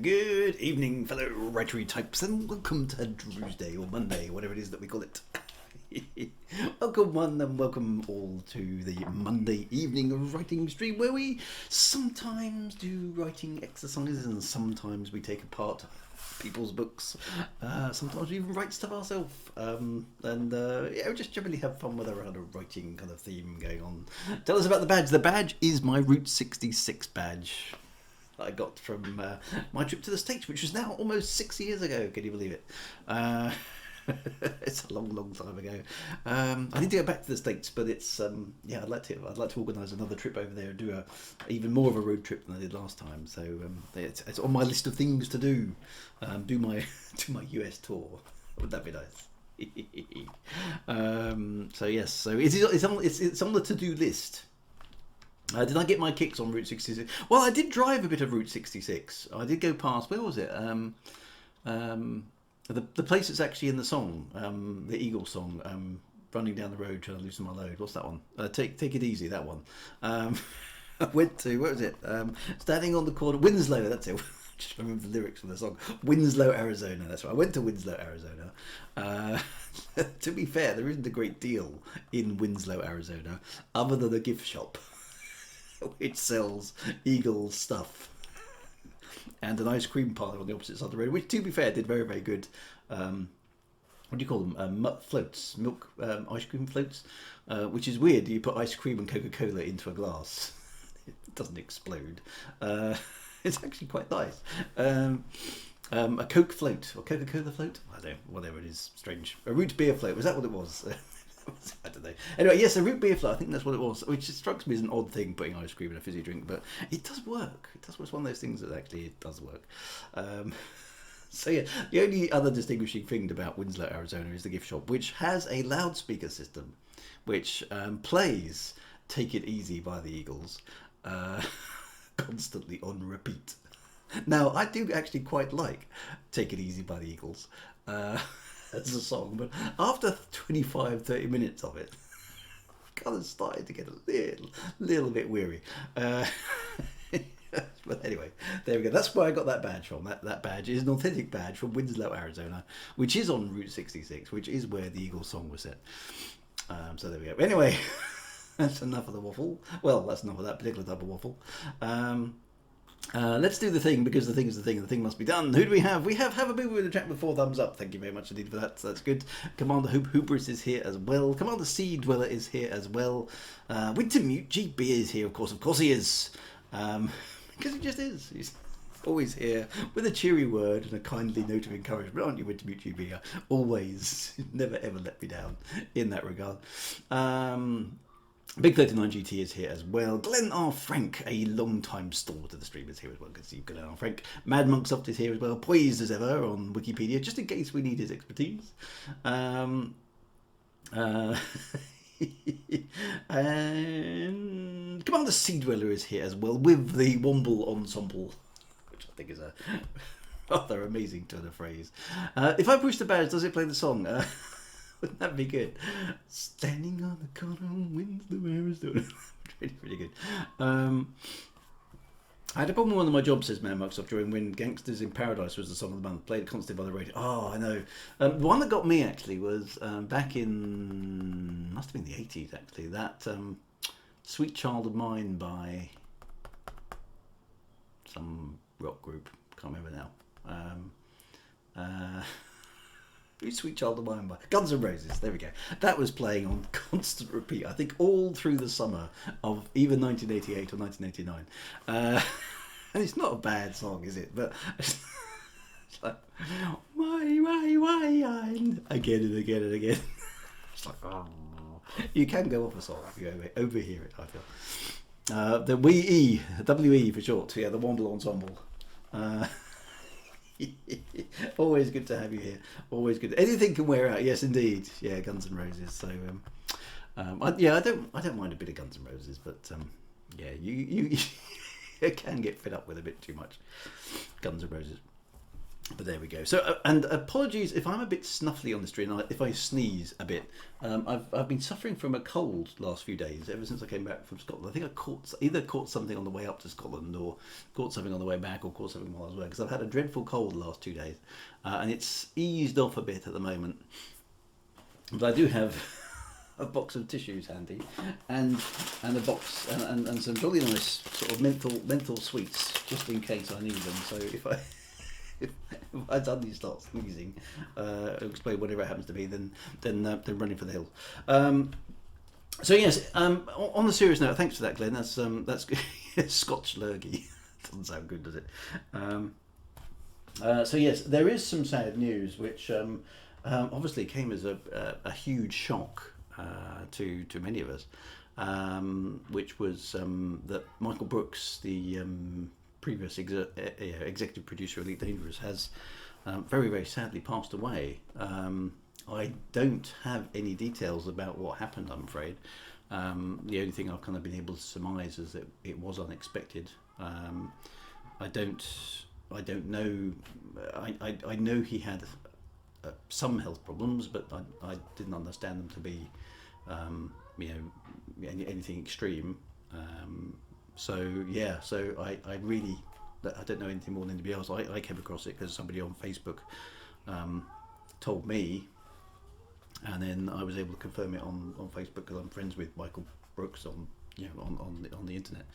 Good evening, fellow writery types, and welcome to Tuesday or Monday, whatever it is that we call it. Welcome one and welcome all to the Monday evening writing stream, where we sometimes do writing exercises and sometimes we take apart people's books. Sometimes we even write stuff ourselves, yeah, we just generally have fun with around a writing kind of theme going on. Tell us about the badge. The badge is my Route 66 badge that I got from my trip to the States, which was now almost 6 years ago. Can you believe it? It's a long time ago. I need to go back to the States, but it's yeah, I'd like to organise another trip over there and do even more of a road trip than I did last time. So it's on my list of things to do. Do my US tour. Would that be nice? So yes, so it's on the to-do list. Did I get my kicks on Route 66? Well, I did drive a bit of Route 66. I did go past, where was it? The place that's actually in the song, the Eagles song, running down the road trying to loosen my load. What's that one? Take It Easy, that one. I went to, where was it? Standing on the corner, Winslow, that's it. Just remember the lyrics from the song. Winslow, Arizona, that's right. I went to Winslow, Arizona. To be fair, there isn't a great deal in Winslow, Arizona, other than a gift shop, which sells Eagles stuff, and an ice cream parlour on the opposite side of the road, which, to be fair, did very good, what do you call them, floats, milk ice cream floats, which is weird. You put ice cream and Coca-Cola into a glass, it doesn't explode. It's actually quite nice. A Coke float, or Coca-Cola float, I don't know, whatever it is, strange. A root beer float, was that what it was? I don't know. Anyway, yes, a root beer float, I think that's what it was, which strikes me as an odd thing, putting ice cream in a fizzy drink, but it does work. It's one of those things that actually it does work. So yeah, the only other distinguishing thing about Winslow, Arizona is the gift shop, which has a loudspeaker system, which plays Take It Easy by the Eagles, constantly on repeat. Now, I do actually quite like Take It Easy by the Eagles as a song, but after 25-30 minutes of it, I kind of started to get a little bit weary. But anyway, there we go. That's where I got that badge from. That badge is an authentic badge from Winslow, Arizona, which is on Route 66, which is where the Eagles song was set. So there we go. Anyway, that's enough of the waffle. Well, that's enough of that particular type of waffle. Let's do the thing, because the thing is the thing, and the thing must be done. Who do we have? We have a movie with the chat with 4 thumbs up. Thank you very much indeed for that. So that's good. Commander Hubris is here as well. Commander Sea Dweller is here as well. Wintermute GB is here, of course he is. Because he just is. He's always here with a cheery word and a kindly note of encouragement. Aren't you, Wintermute GB? Always. Never ever let me down in that regard. Big 39 GT is here as well. Glenn R. Frank, a long-time stalwart of the stream, is here as well. Good to see you, Glenn R. Frank. Mad Monksoft is here as well. Poised as ever on Wikipedia, just in case we need his expertise. And Commander Sea Dweller is here as well, with the Womble Ensemble, which I think is a rather amazing turn of phrase. If I push the badge, does it play the song? Wouldn't that be good? Standing on the corner, Winslow, Arizona. Really good. I had a problem with one of my jobs, says Man Mucksoft, during when Gangsters in Paradise was the song of the month, played constantly by the radio. Oh, I know. The one that got me, actually, was back in, must have been the 80s, actually, that Sweet Child of Mine by some rock group. Can't remember now. Who's Sweet Child of Mine by? Guns N' Roses, there we go. That was playing on constant repeat, I think all through the summer of either 1988 or 1989. And it's not a bad song, is it? But it's like, why, again and again and again. It's like, oh. You can go off a song if you overhear it, I feel. The WE for short, yeah, the Womble Ensemble. Always good to have you here. Always good. Anything can wear out. Yes, indeed. Yeah, Guns N' Roses. So, I don't mind a bit of Guns N' Roses, but yeah, you can get fed up with a bit too much Guns N' Roses. But there we go. So, and apologies if I'm a bit snuffly on the stream, if I sneeze a bit. I've been suffering from a cold last few days, ever since I came back from Scotland. I think I either caught something on the way up to Scotland, or caught something on the way back, or caught something while I was away, because I've had a dreadful cold the last 2 days. And it's eased off a bit at the moment. But I do have a box of tissues handy, and a box, and some jolly nice sort of menthol sweets, just in case I need them. So if I suddenly start sneezing, explain whatever it happens to be, then running for the hills. So yes, on the serious note, thanks for that, Glenn. That's Scotch lurgy. Doesn't sound good, does it? So yes, there is some sad news, which obviously came as a huge shock to many of us, which was that Michael Brooks, the previous executive producer of Elite Dangerous, has very, very sadly passed away. I don't have any details about what happened, I'm afraid. The only thing I've kind of been able to surmise is that it was unexpected. I don't know. I know he had some health problems, but I didn't understand them to be, anything extreme. So I really, I don't know anything more than anybody else. I came across it because somebody on Facebook told me, and then I was able to confirm it on Facebook, because I'm friends with Michael Brooks on the internet.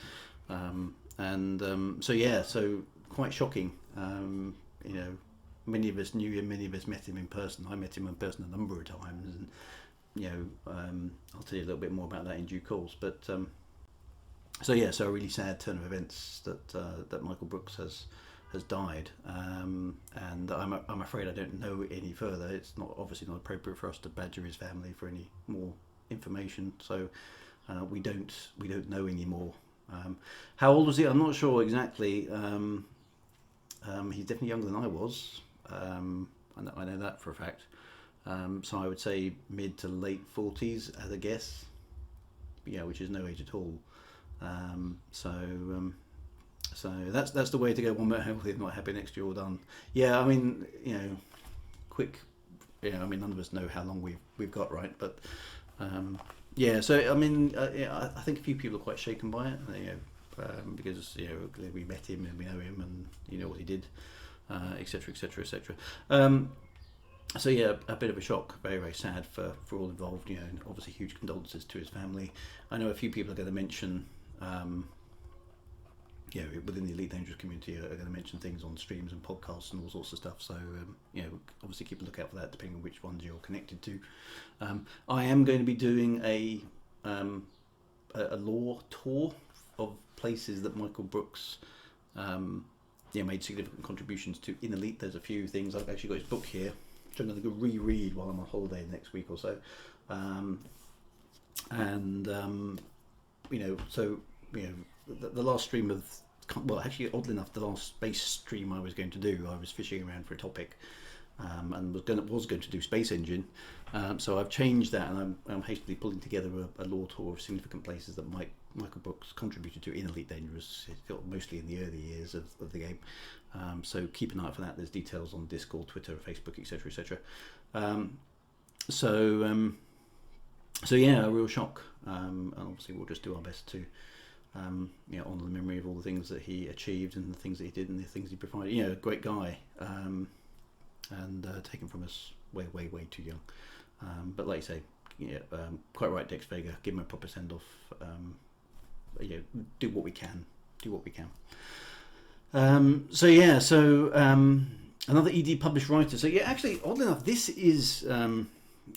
So quite shocking. Many of us knew him, many of us met him in person. I met him in person a number of times, and I'll tell you a little bit more about that in due course. But so a really sad turn of events that Michael Brooks has died, and I'm afraid I don't know any further. It's obviously not appropriate for us to badger his family for any more information. So we don't know anymore. How old was he? I'm not sure exactly. He's definitely younger than I was. I know that for a fact. So I would say mid to late 40s as a guess. Which is no age at all. So that's the way to go. One more healthy, not happy, next year all done. Yeah, I mean, quick. None of us know how long we've got, right? But so I mean, I think a few people are quite shaken by it. Because we met him and we know him, and you know what he did, etc., etc., etc. So a bit of a shock, very, very sad for all involved. And obviously huge condolences to his family. I know a few people are going to mention, within the Elite Dangerous community, are going to mention things on streams and podcasts and all sorts of stuff. So obviously keep a lookout for that, depending on which ones you're connected to. I am going to be doing a lore tour of places that Michael Brooks made significant contributions to in Elite. There's a few things. I've actually got his book here, which I'm going to go reread while I'm on holiday next week or so. The last stream of, well, actually, oddly enough, the last space stream I was going to do, I was fishing around for a topic, and was going to do Space Engine. So I've changed that, and I'm hastily pulling together a lore tour of significant places that Michael Brooks contributed to in Elite Dangerous, mostly in the early years of the game. So keep an eye out for that. There's details on Discord, Twitter, Facebook, etc., etc. A real shock. And obviously we'll just do our best to honour the memory of all the things that he achieved and the things that he did and the things he provided. A great guy, and taken from us way, way, way too young. But like you say, quite right, Dex Vega. Give him a proper send off. Do what we can. Another ED published writer. So actually, oddly enough, this is on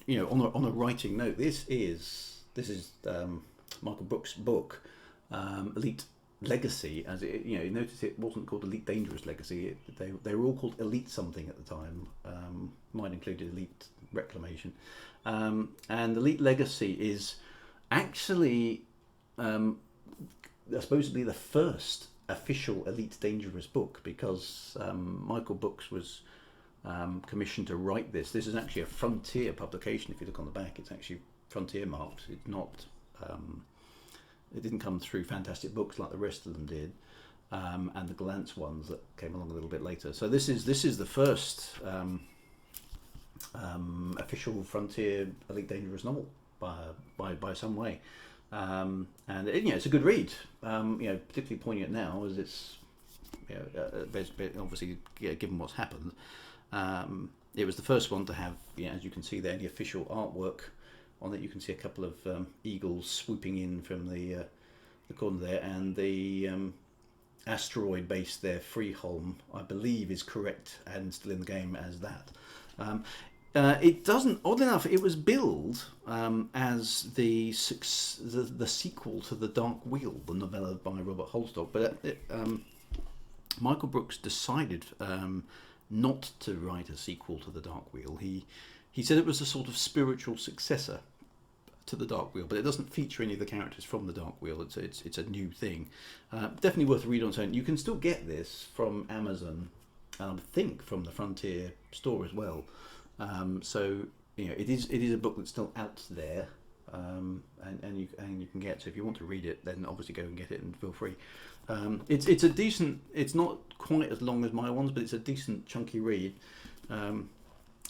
a writing note. This is Michael Brooks' book, Elite Legacy. As it, notice it wasn't called Elite Dangerous Legacy. They were all called Elite something at the time. Mine included Elite Reclamation, and Elite Legacy is actually supposedly the first official Elite Dangerous book, because Michael Brooks was commissioned to write this. This is actually a Frontier publication. If you look on the back, it's actually Frontier marked. It's not. It didn't come through Fantastic Books like the rest of them did. and the glance ones that came along a little bit later. So this is the first official Frontier Elite Dangerous novel by some way, and it's a good read. Particularly poignant now as it's obviously given what's happened. It was the first one to have, as you can see there, the official artwork on it. You can see a couple of eagles swooping in from the corner there, and the asteroid base there, Freeholm, I believe is correct and still in the game as that. It doesn't. Oddly enough, it was billed as the sequel to The Dark Wheel, the novella by Robert Holstock, but Michael Brooks decided not to write a sequel to The Dark Wheel. He said it was a sort of spiritual successor to The Dark Wheel, but it doesn't feature any of the characters from The Dark Wheel. It's a new thing. Definitely worth a read on its own. You can still get this from Amazon, and I think from the Frontier store as well. So it is a book that's still out there, and you can get. So if you want to read it, then obviously go and get it and feel free. It's a decent. It's not quite as long as my ones, but it's a decent chunky read. How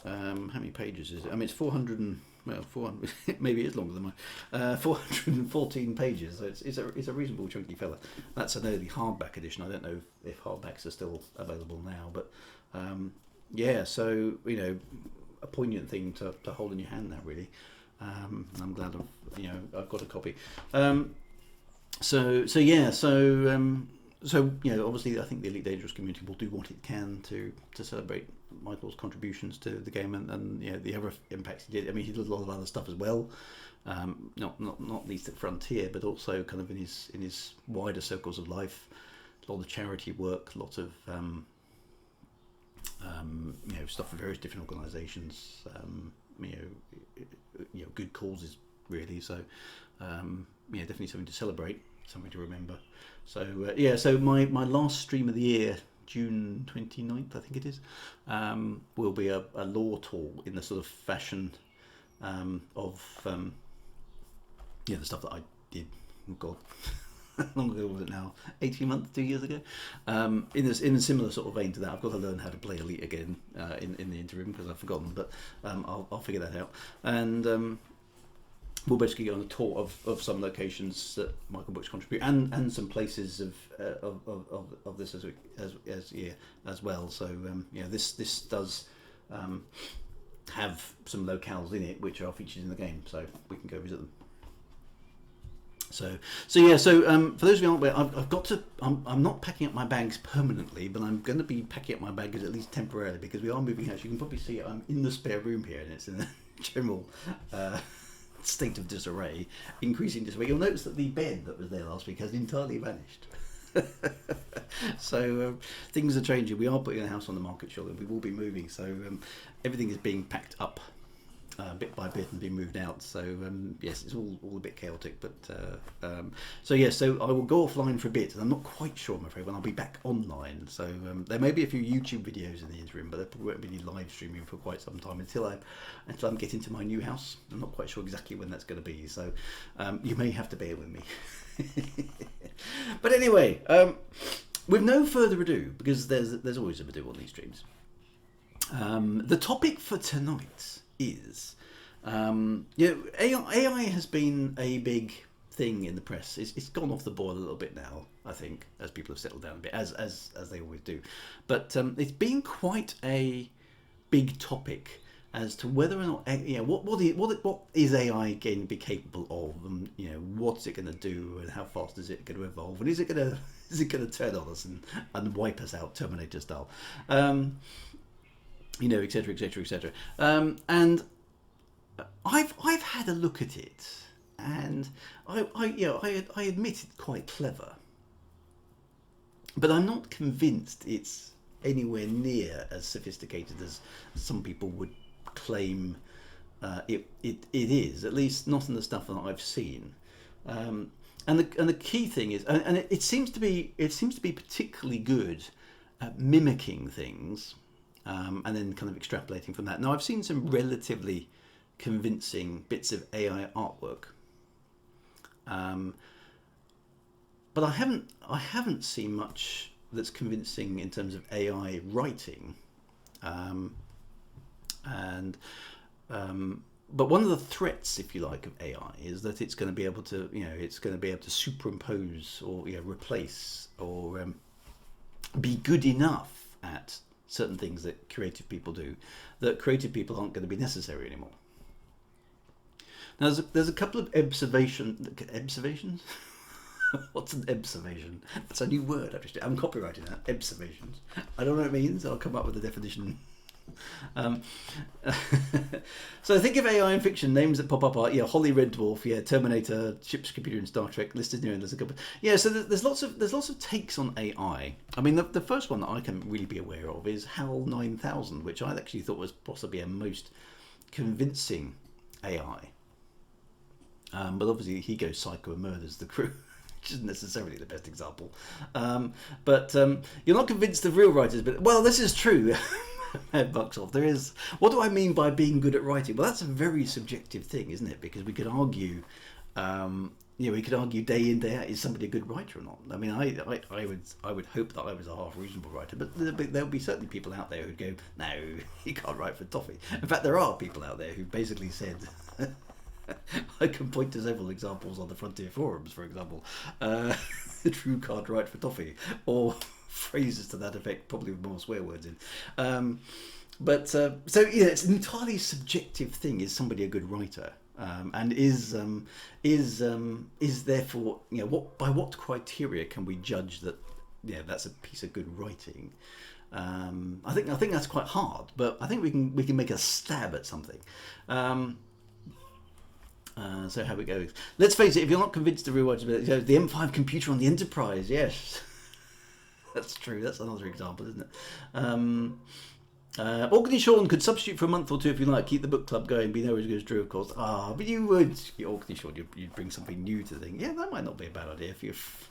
many pages is it? I mean, it's 400 maybe it is longer than mine. 414 pages. So it's a reasonable chunky fella. That's an early hardback edition. I don't know if hardbacks are still available now, but so a poignant thing to hold in your hand now, really. I'm glad I've got a copy. Obviously I think the Elite Dangerous community will do what it can to celebrate Michael's contributions to the game and the other impacts he did. I mean, he did a lot of other stuff as well, not least at Frontier, but also kind of in his wider circles of life. A lot of charity work, lots of stuff for various different organisations, good causes really. So definitely something to celebrate, something to remember. So my last stream of the year, June 29th, I think it is, will be a lore tour in the sort of fashion of the stuff that I did. Oh God. How long ago was it now? 18 months, 2 years ago. In a similar sort of vein to that, I've got to learn how to play Elite again in the interim because I've forgotten, but I'll figure that out. And we'll basically go on a tour of some locations that Michael Brooks contribute and some places of this as well. So this does have some locales in it which are featured in the game, so we can go visit them. So for those of you who aren't aware, I'm not packing up my bags permanently, but I'm going to be packing up my bags at least temporarily because we are moving house. You can probably see I'm in the spare room here, and it's in a general state of disarray, increasing disarray. You'll notice that the bed that was there last week has entirely vanished. So things are changing. We are putting a house on the market shortly. We will be moving, so everything is being packed up bit by bit and being moved out. So yes, it's all a bit chaotic, but so I will go offline for a bit, and I'm not quite sure, I'm afraid, when I'll be back online. So there may be a few YouTube videos in the interim, but there probably won't be any live streaming for quite some time until I'm getting to my new house. I'm not quite sure exactly when that's going to be, so you may have to bear with me. But anyway, with no further ado, because there's always a ado on these streams, the topic for tonight is AI has been a big thing in the press. It's gone off the boil a little bit now, I think, as people have settled down a bit, as they always do. But it's been quite a big topic as to whether or not what is AI going to be capable of, and what's it going to do, and how fast is it going to evolve, and is it going to turn on us and wipe us out, Terminator style. Etc., etc., etc. And I've had a look at it, and I admit it's quite clever, but I'm not convinced it's anywhere near as sophisticated as some people would claim it is. At least not in the stuff that I've seen. And the key thing is, and it seems to be particularly good at mimicking things. And then kind of extrapolating from that. Now, I've seen some relatively convincing bits of AI artwork. but I haven't seen much that's convincing in terms of AI writing, um, and but one of the threats, if you like, of AI is that it's going to be able to, it's going to be able to superimpose or replace or be good enough at certain things that creative people do, that creative people aren't going to be necessary anymore. Now, there's a couple of observations. What's an observation? That's a new word. I'm copywriting that. Observations. I don't know what it means. I'll come up with a definition. Um, so think of AI in fiction. Names that pop up are Holly Red Dwarf, Terminator, ship's computer in Star Trek. Listed near, and there's a couple. So there's lots of takes on AI. I mean, the first one that I can really be aware of is HAL 9000, which I actually thought was possibly a most convincing AI. But obviously he goes psycho and murders the crew, which isn't necessarily the best example. But you're not convinced of real writers, but well, this is true. Bucks off. There is. What do I mean by being good at writing? Well, that's a very subjective thing, isn't it? Because we could argue, we could argue day in day out, is somebody a good writer or not? I mean, I would hope that I was a half reasonable writer, but there'll be certainly people out there who'd go, no, you can't write for toffee. In fact, there are people out there who basically said. I can point to several examples on the Frontier forums, for example. The true can't write for toffee, or phrases to that effect, probably with more swear words in. It's an entirely subjective thing. Is somebody a good writer? And is therefore, by what criteria can we judge that that's a piece of good writing? I think that's quite hard, but I think we can make a stab at something. So how it goes. Let's face it, if you're not convinced of real writability, the M5 computer on the Enterprise, yes. That's true, that's another example, isn't it? Orkney Shawn could substitute for a month or two if you like, keep the book club going, be nowhere as good as Drew, of course. But you would, Orkney Shawn, you'd bring something new to the thing. Yeah, that might not be a bad idea if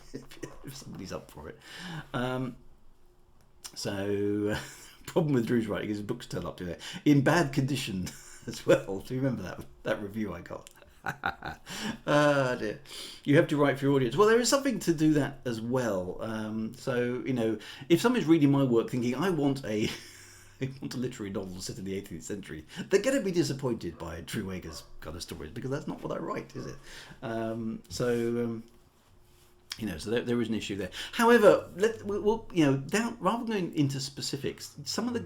somebody's up for it. Problem with Drew's writing is his books turn up to it in bad condition as well. Do you remember that review I got? Dear. You have to write for your audience. Well, there is something to do that as well. If somebody's reading my work thinking I want a literary novel set in the 18th century, they're going to be disappointed by Drew Wager's kind of stories, because that's not what I write, is it? So there is an issue there. However, rather than going into specifics, some of the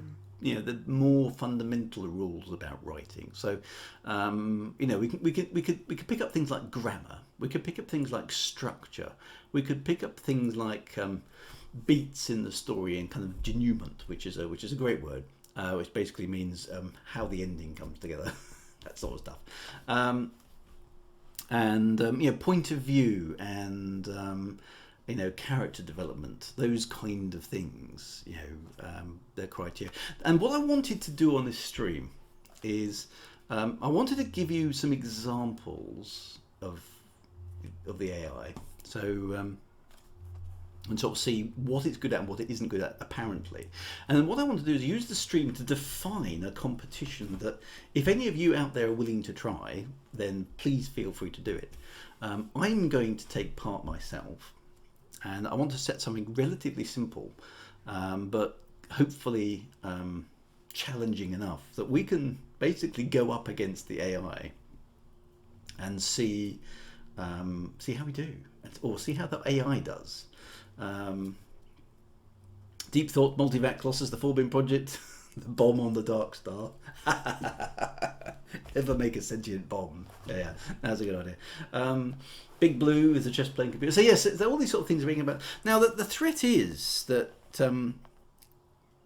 more fundamental rules about writing. So, we could pick up things like grammar. We could pick up things like structure. We could pick up things like beats in the story and kind of denouement, which is a great word, which basically means how the ending comes together, that sort of stuff. Point of view and character development, those kind of things, their criteria. And what I wanted to do on this stream is I wanted to give you some examples of the AI, and sort of see what it's good at and what it isn't good at, apparently. And then what I want to do is use the stream to define a competition that, if any of you out there are willing to try, then please feel free to do it. I'm going to take part myself, and I want to set something relatively simple, but hopefully challenging enough that we can basically go up against the AI and see how we do, or see how the AI does. Deep Thought, Multivac Colossus, the Forbin Project, the bomb on the Dark Star. Never make a sentient bomb. Yeah, that's a good idea. Big Blue is a chess playing computer. So yes, all these sort of things are being about. Now the threat is that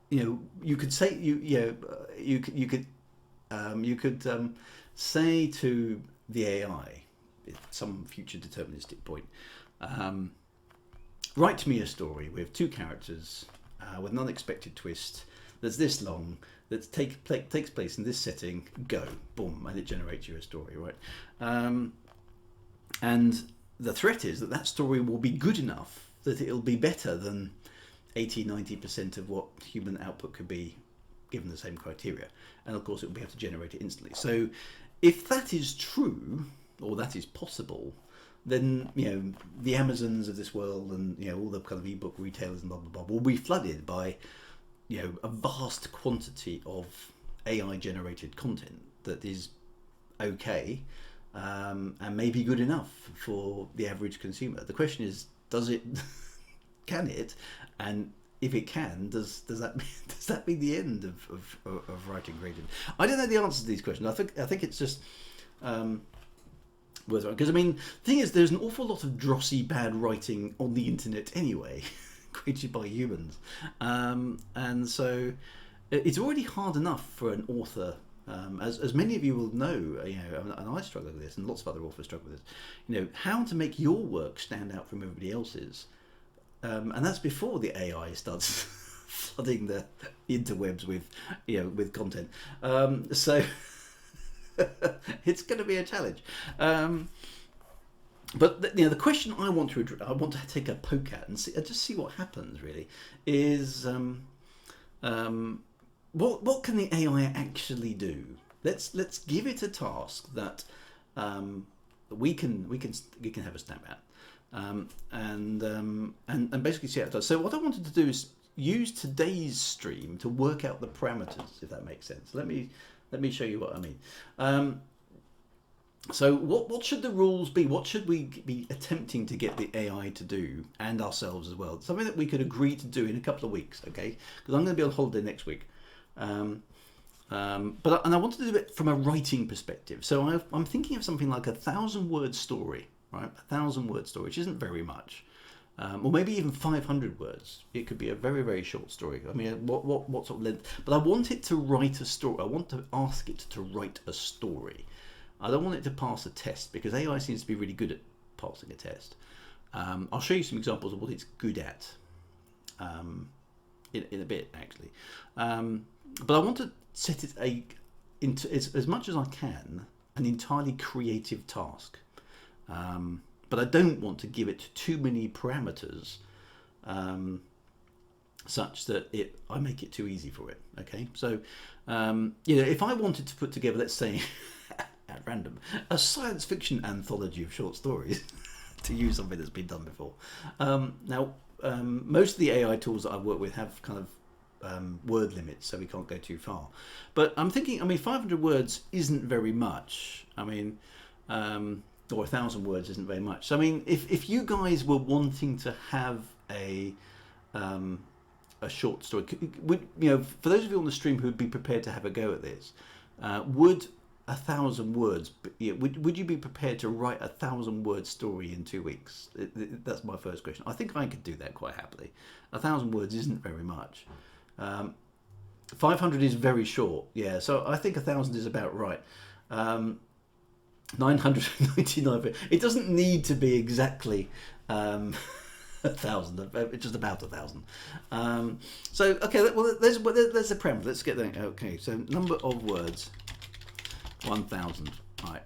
you could say you could say to the AI at some future deterministic point, write me a story with two characters with an unexpected twist that's this long, that takes place in this setting, go, boom, and it generates you a story, right? And the threat is that story will be good enough that it'll be better than 80-90% of what human output could be given the same criteria. And of course, it will be able to generate it instantly. So if that is true, or that is possible, then the Amazons of this world and all the kind of ebook retailers and blah blah blah will be flooded by a vast quantity of AI generated content that is okay and maybe good enough for the average consumer. The question is, does it can it, and if it can, does that mean the end of writing creative? I don't know the answer to these questions. I think it's just because the thing is, there's an awful lot of drossy bad writing on the internet anyway, created by humans, and so it's already hard enough for an author. As many of you will know, and I struggle with this, and lots of other authors struggle with this. How to make your work stand out from everybody else's, and that's before the AI starts flooding the interwebs with content. So it's going to be a challenge. But the question I want to take a poke at and just see what happens. Really, is what can the AI actually do? Let's give it a task that we can have a stab at, and basically see how it does. So what I wanted to do is use today's stream to work out the parameters, if that makes sense. Let me show you what I mean. So what should the rules be? What should we be attempting to get the AI to do, and ourselves as well? Something that we could agree to do in a couple of weeks, okay? Because I'm going to be on holiday next week. But I wanted to do it from a writing perspective. So I'm thinking of something like 1,000-word story, right? 1,000-word story, which isn't very much. Or maybe even 500 words. It could be a very, very short story. What sort of length? But I want it to write a story. I want to ask it to write a story. I don't want it to pass a test, because AI seems to be really good at passing a test. I'll show you some examples of what it's good at in a bit, actually. But I want to set it into as much as I can an entirely creative task. But I don't want to give it too many parameters such that I make it too easy for it. Okay, so if I wanted to put together, let's say at random, a science fiction anthology of short stories, to use something that's been done before. Now, most of the AI tools that I work with have kind of word limits, so we can't go too far. But I'm thinking, 500 words isn't very much. Or 1,000 words isn't very much. So if you guys were wanting to have a short story, for those of you on the stream who would be prepared to have a go at this, would 1,000 words? Would you be prepared to write 1,000-word story in 2 weeks? That's my first question. I think I could do that quite happily. 1,000 words isn't very much. 500 is very short. Yeah, so I think 1,000 is about right. 999. It doesn't need to be exactly 1,000. It's just about 1,000. So okay, well there's the premise. Let's get there. Okay, so number of words, 1,000. Right.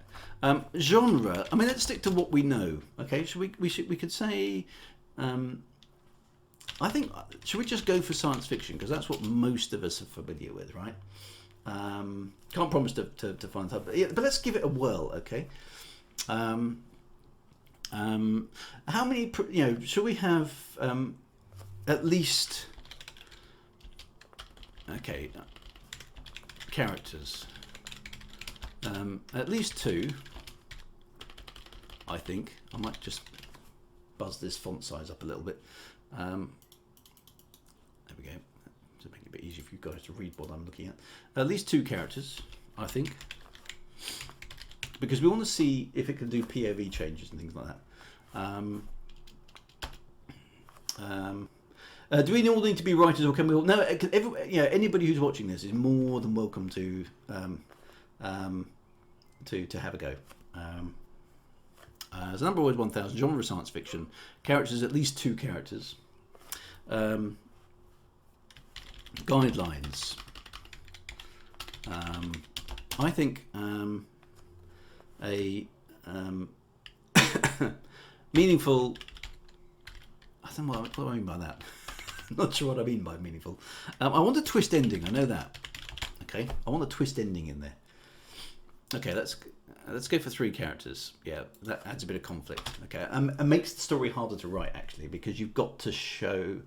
Genre. Let's stick to what we know. Okay. We could say. I think, should we just go for science fiction, because that's what most of us are familiar with, right? Can't promise to find that, but let's give it a whirl, okay? How many, should we have at least, okay, characters, at least 2, I think. I might just buzz this font size up a little bit. There we go, to make it a bit easier for you guys to read what I'm looking at. At least 2 characters, I think, because we want to see if it can do POV changes and things like that. Do we all need to be writers, or can we all? No, anybody who's watching this is more than welcome to have a go. So number was 1,000. Genre science fiction. Characters, at least 2 characters. Guidelines. I think a meaningful. I don't know what do I mean by that. I'm not sure what I mean by meaningful. I want a twist ending. I know that. Okay, I want a twist ending in there. Okay, let's go for 3 characters. Yeah, that adds a bit of conflict. Okay, and makes the story harder to write actually, because you've got to show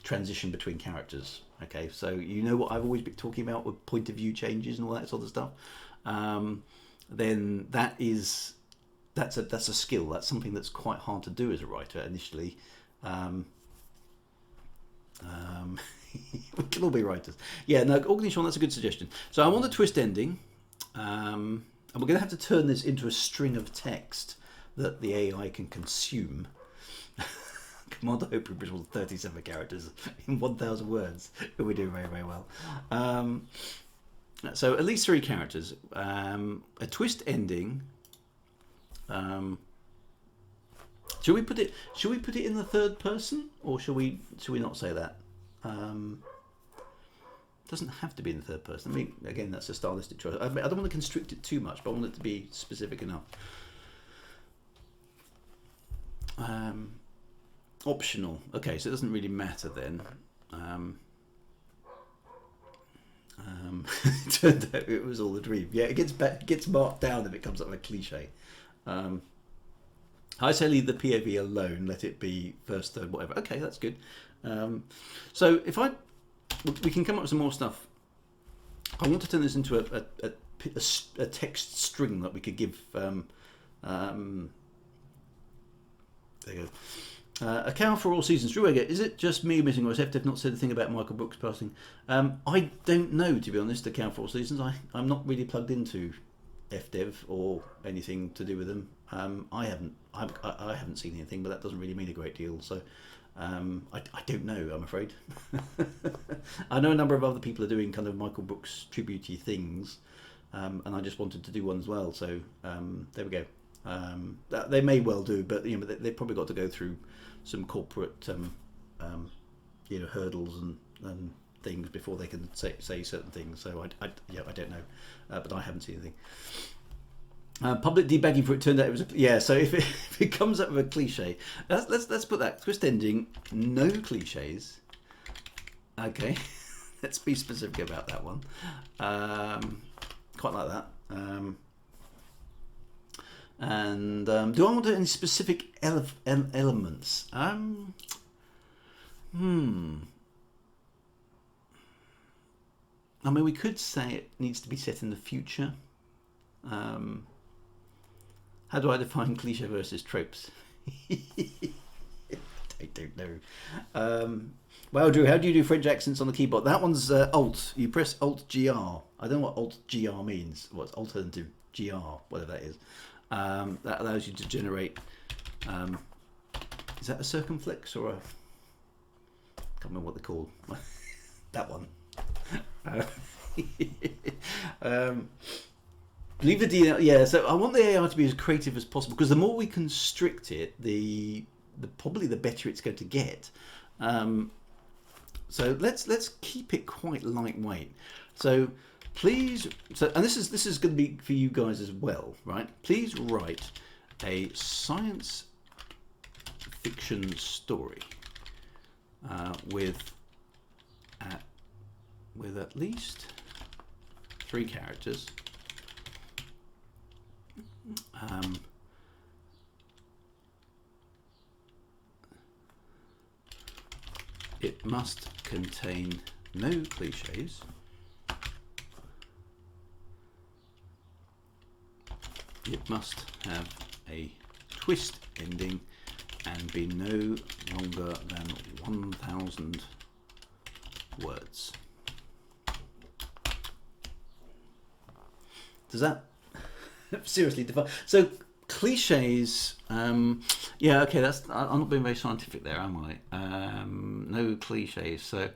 transition between characters. Okay, so you know what I've always been talking about with point of view changes and all that sort of stuff. Then that's a skill. That's something that's quite hard to do as a writer initially. We can all be writers. Yeah, no, Organisation, that's a good suggestion. So I want a twist ending, and we're going to have to turn this into a string of text that the AI can consume. Commander Hope was 37 characters in 1,000 words. We're doing very, very well. So at least 3 characters. A twist ending. Should we put it in the third person, or should we not say that? Doesn't have to be in the third person. I mean, again, that's a stylistic choice. I don't want to constrict it too much, but I want it to be specific enough. Optional. Okay, so it doesn't really matter then. It turned out it was all a dream. Yeah, it gets marked down if it comes up with a cliche. I say leave the POV alone. Let it be first, third, whatever. Okay, that's good. So if we can come up with some more stuff. I want to turn this into a text string that we could give. There you go. A cow for all seasons. Drew Egger, is it just me missing, or has FDev not said a thing about Michael Brooks passing? I don't know, to be honest. A cow for all seasons. I'm not really plugged into FDev or anything to do with them. I haven't seen anything, but that doesn't really mean a great deal. So I don't know, I'm afraid. I know a number of other people are doing kind of Michael Brooks tributey things, and I just wanted to do one as well. So there we go. They may well do, but they've probably got to go through some corporate hurdles and things before they can say certain things. So I don't know, but I haven't seen anything. Public debagging for it turned out it was so if it comes up with a cliche, let's put that twist ending, no cliches. Okay. Let's be specific about that one. Quite like that. And do I want any specific elements? I mean, we could say it needs to be set in the future. How do I define cliche versus tropes? I don't know. Well, Drew, how do you do French accents on the keyboard? That one's Alt. You press Alt-GR. I don't know what Alt-GR means. What's alternative GR, whatever that is. That allows you to generate... is that a circumflex or a... I can't remember what they're called. That one. Leave the DNL, yeah. So I want the AI to be as creative as possible, because the more we constrict it, the probably the better it's going to get. So let's keep it quite lightweight. So please, and this is going to be for you guys as well, right? Please write a science fiction story with at least 3 characters. It must contain no cliches. It must have a twist ending and be no longer than 1,000 words. Does that seriously define? So cliches, yeah, okay, that's, I'm not being very scientific there, am I? No cliches. So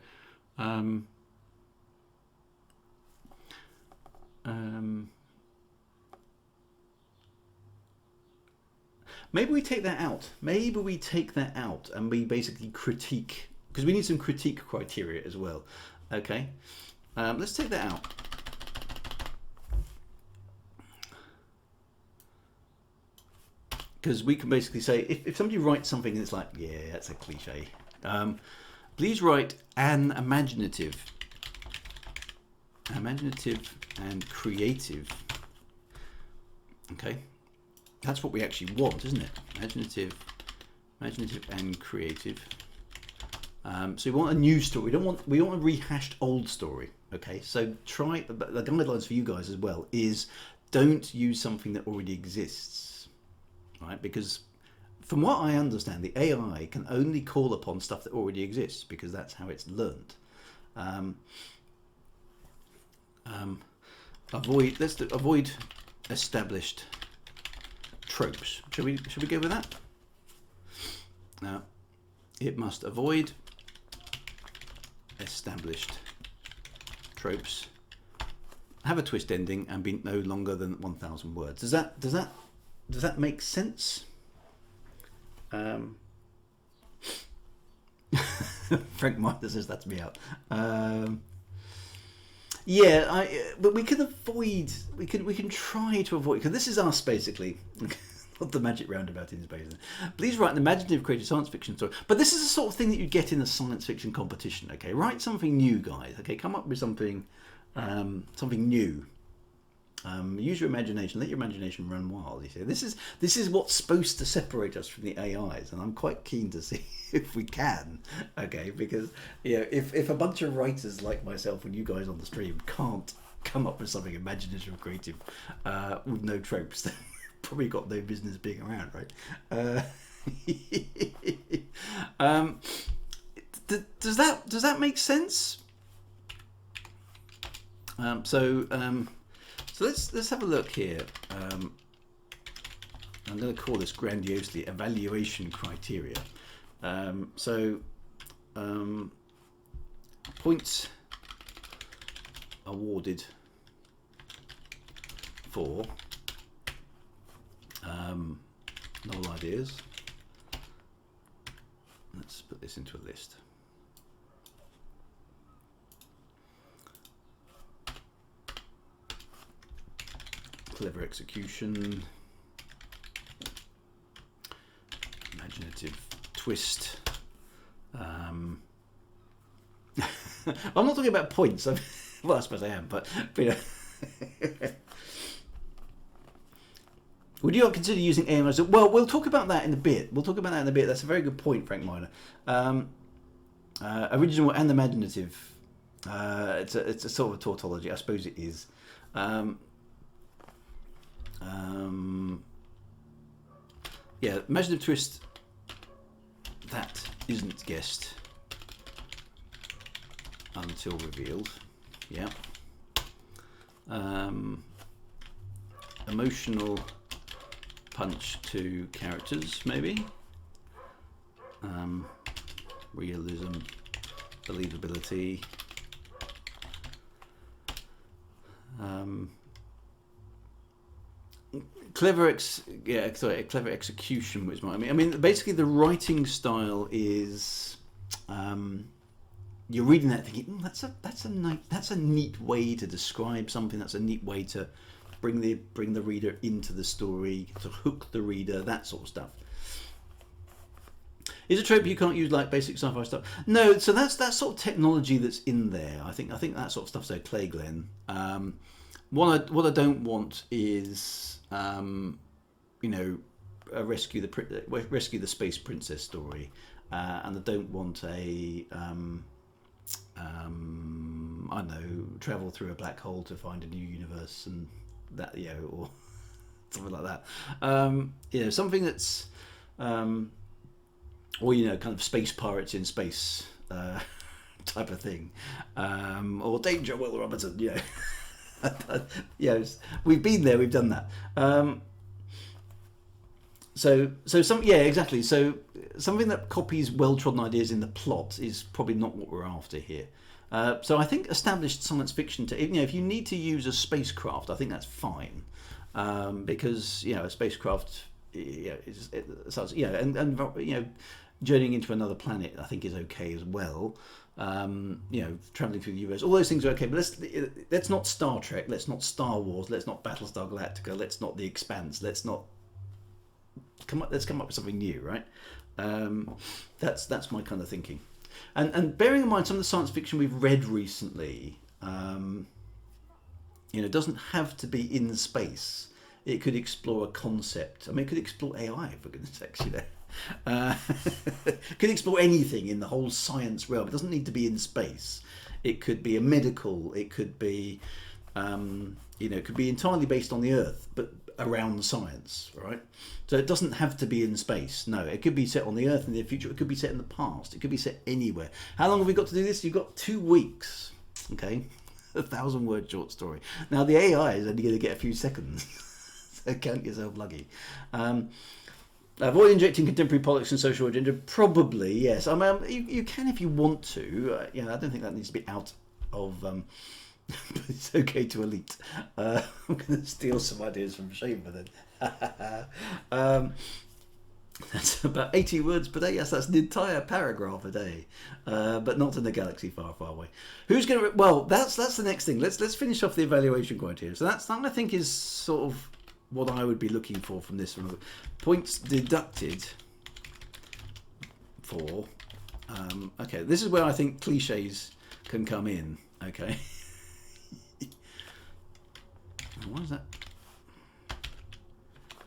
maybe we take that out. Maybe we take that out and we basically critique, because we need some critique criteria as well. Okay, let's take that out. Because we can basically say, if somebody writes something and it's like, yeah, that's a cliche, please write an imaginative imaginative and creative. Okay, that's what we actually want, isn't it? Imaginative and creative. So we want a new story. We want a rehashed old story. Okay, so try the guidelines for you guys as well is don't use something that already exists, right? Because from what I understand, the AI can only call upon stuff that already exists because that's how it's learned. Avoid established tropes. Should we go with that? Now, it must avoid established tropes, have a twist ending, and be no longer than 1,000 words. Does that make sense? Frank Minder says that's me out. Yeah, but we can avoid. We can try to avoid, because this is us basically. Not the magic roundabout in space. Please write an imaginative, creative science fiction story. But this is the sort of thing that you get in a science fiction competition. Okay, write something new, guys. Okay, come up with something, something new. Use your imagination. Let your imagination run wild. You see, this is what's supposed to separate us from the AIs, and I'm quite keen to see if we can. Okay, because if a bunch of writers like myself and you guys on the stream can't come up with something imaginative, and creative, with no tropes, then probably got no business being around, right? Does that make sense? So let's have a look here. I'm going to call this grandiosely evaluation criteria. Points awarded for novel ideas. Let's put this into a list. Clever execution, imaginative twist. I'm not talking about points. Well, I suppose I am, but would you not consider using AI? Well, we'll talk about that in a bit. That's a very good point, Frank Miner. Original and imaginative. It's a sort of a tautology, I suppose it is. Yeah, imaginative twist that isn't guessed until revealed. Yeah. Emotional punch to characters, maybe. Realism, believability. Clever execution was my. I mean, basically the writing style is, you're reading that thinking, that's a neat way to describe something. That's a neat way to bring the reader into the story, to hook the reader, that sort of stuff. Is a trope you can't use like basic sci-fi stuff? No, so that's that sort of technology that's in there. I think that sort of stuff's okay, Glenn. What I don't want is rescue the space princess story, and I don't want a I don't know, travel through a black hole to find a new universe and that, or something like that. Something that's or kind of space pirates in space type of thing, or Danger, Will Robinson. We've been there, we've done that. Exactly. So something that copies well-trodden ideas in the plot is probably not what we're after here. So I think established science fiction, if you need to use a spacecraft, I think that's fine, because a spacecraft, journeying into another planet, I think is okay as well. Traveling through the universe, all those things are okay. But let's not Star Trek, let's not Star Wars, let's not Battlestar Galactica, let's not The Expanse, let's come up with something new, right? That's my kind of thinking. And bearing in mind some of the science fiction we've read recently, You know, it doesn't have to be in space. It could explore a concept. I mean, it could explore AI, for goodness sakes, you know. Uh, it could explore anything in the whole science realm. It doesn't need to be in space. It could be a medical. It could be, you know, it could be entirely based on the Earth, but around the science, right? So it doesn't have to be in space. No, it could be set on the Earth in the future. It could be set in the past. It could be set anywhere. How long have we got to do this? You've got 2 weeks. Okay, 1,000-word short story. Now the AI is only going to get a few seconds, so count yourself lucky. Avoid injecting contemporary politics and social agenda. Probably yes. I mean, you can if you want to. You know, I don't think that needs to be out of. But it's okay to elite. I'm going to steal some ideas from Shaver then. That's about 80 words per day. Yes, that's an entire paragraph a day, but not in a galaxy far, far away. Who's going to? Well, that's the next thing. Let's finish off the evaluation criteria. So that I think is sort of what I would be looking for from this. Points deducted for. Okay, this is where I think cliches can come in. Okay. What is that?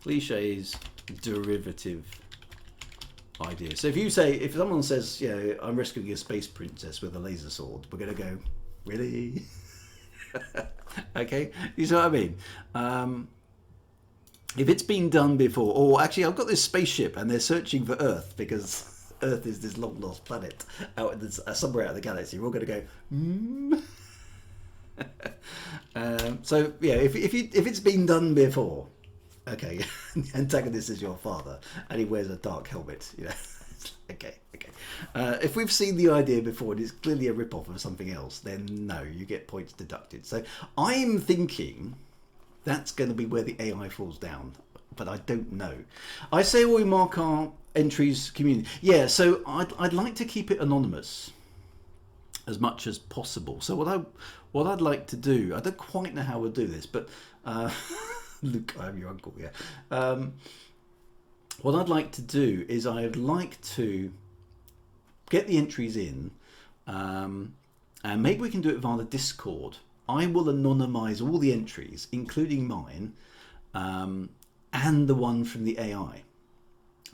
Cliches, derivative idea. So if someone says, you know, I'm rescuing a space princess with a laser sword, we're going to go, really? Okay, you see what I mean? If it's been done before, or actually I've got this spaceship and they're searching for Earth because Earth is this long lost planet out in this, somewhere out of the galaxy, we're all going to go, so yeah, if it's been done before, okay, the antagonist is your father and he wears a dark helmet, you know. okay. If we've seen the idea before and it's clearly a rip-off of something else, then no, you get points deducted. So I'm thinking that's going to be where the AI falls down, but I don't know. I say we mark our entries community. Yeah, so I'd like to keep it anonymous as much as possible. So what I'd like to do, I don't quite know how we'll do this, but Luke, I'm your uncle, yeah. What I'd like to do is I'd like to get the entries in, and maybe we can do it via the Discord. I will anonymize all the entries, including mine, and the one from the AI.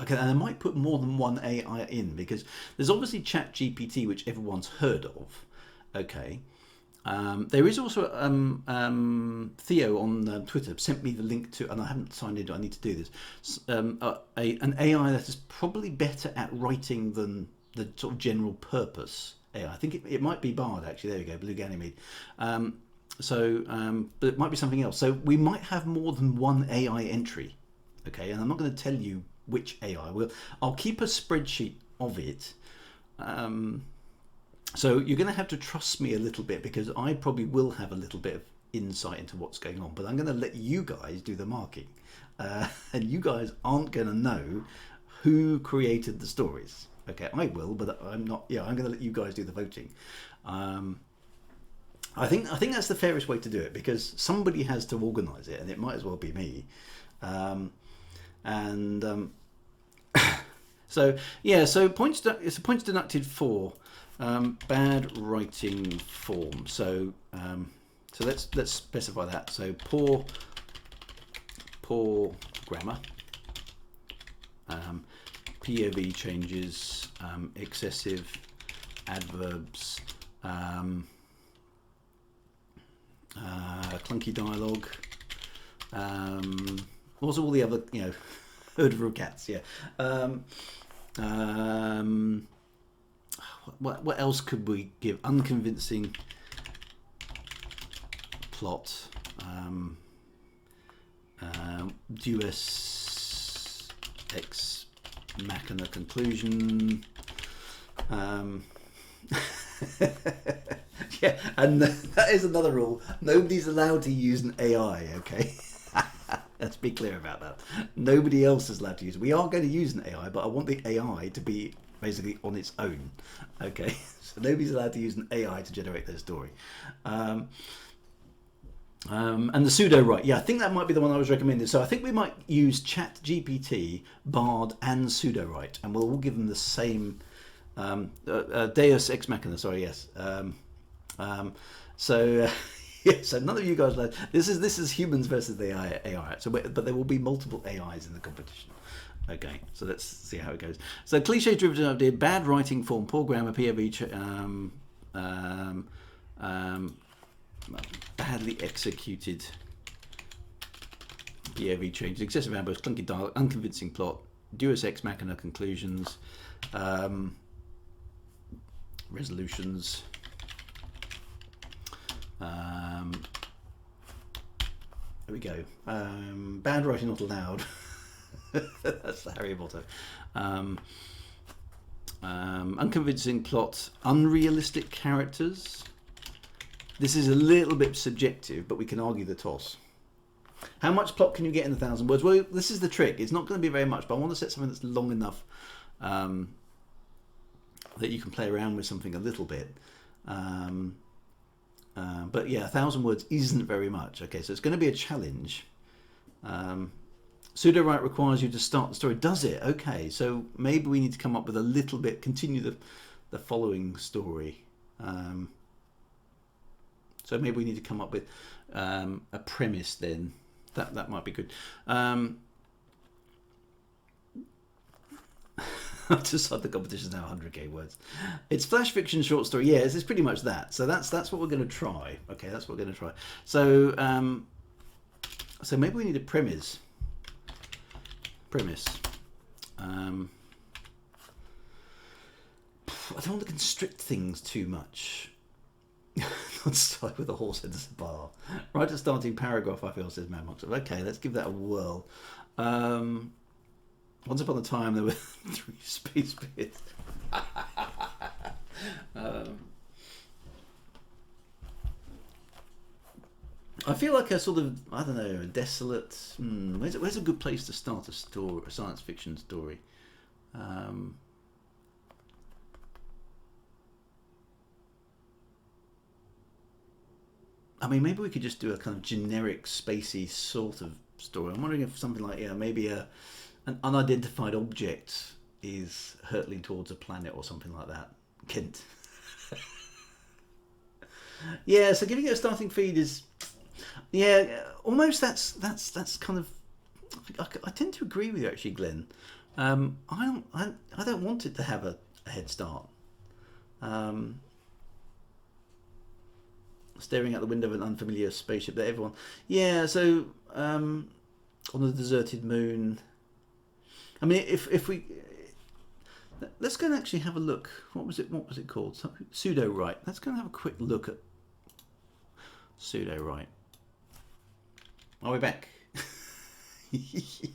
Okay, and I might put more than one AI in because there's obviously ChatGPT, which everyone's heard of. Okay, there is also Theo on Twitter sent me the link to, and I haven't signed in. I need to do this. An AI that is probably better at writing than the sort of general purpose AI. I think it might be Bard actually. There we go, Blue Ganymede. But it might be something else. So we might have more than one AI entry. Okay, and I'm not going to tell you which AI will. I'll keep a spreadsheet of it. So you're going to have to trust me a little bit because I probably will have a little bit of insight into what's going on, but I'm going to let you guys do the marking, and you guys aren't going to know who created the stories. Okay, I will, but I'm not. Yeah, I'm going to let you guys do the voting. I think that's the fairest way to do it because somebody has to organise it, and it might as well be me. So yeah, so points deducted for bad writing form. So let's specify that. So poor grammar, POV changes, excessive adverbs, clunky dialogue, also all the other, you know, herd of cats. Yeah. What else could we give? Unconvincing plot, Deus ex machina conclusion. Yeah, and that is another rule. Nobody's allowed to use an AI. Okay. Let's be clear about that. Nobody else is allowed to use it. We are going to use an AI, but I want the AI to be basically on its own. Okay, so nobody's allowed to use an AI to generate their story. And the pseudo write, yeah, I think that might be the one I was recommending. So I think we might use ChatGPT, Bard, and pseudo write, and we'll all give them the same Deus ex machina. Sorry, yes. So Yeah, so none of you guys know. This is humans versus the AI. So, but there will be multiple AIs in the competition. Okay, so let's see how it goes. So, cliche-driven idea, bad writing form, poor grammar, POV, badly executed POV changes, excessive ambush, clunky dialogue, unconvincing plot, Deus Ex Machina conclusions, resolutions. There we go. Bad writing not allowed. That's Harry Potter. Unconvincing plot, unrealistic characters. This is a little bit subjective, but we can argue the toss. How much plot can you get in 1,000 words? Well, this is the trick. It's not going to be very much, but I want to set something that's long enough that you can play around with something a little bit. But yeah, 1,000 words isn't very much. Okay, so it's going to be a challenge. Pseudo-write requires you to start the story. Does it? Okay, so maybe we need to come up with a little bit, continue the following story. So maybe we need to come up with a premise then. That might be good. I've decided the competition is now 100k words. It's flash fiction short story. Yeah, it's pretty much that. So that's what we're going to try. Okay, that's what we're going to try. So so maybe we need a premise. I don't want to constrict things too much. Not start with a horse enters a bar. Write a starting paragraph, I feel, says Mad Monks. Okay, let's give that a whirl. Once upon a time, there were 3 space bits. I feel like a sort of, I don't know, a desolate. Where's a good place to start a science fiction story? I mean, maybe we could just do a kind of generic, spacey sort of story. I'm wondering if something like, maybe an unidentified object is hurtling towards a planet or something like that. Kent. Yeah, so giving it a starting feed is, almost that's kind of. I tend to agree with you actually, Glenn. I don't want it to have a head start. Staring out the window of an unfamiliar spaceship that everyone. Yeah, so on the deserted moon. I mean, if we let's go and actually have a look. What was it called? Pseudo-write. Let's go and have a quick look at pseudo-write. Are we back? Is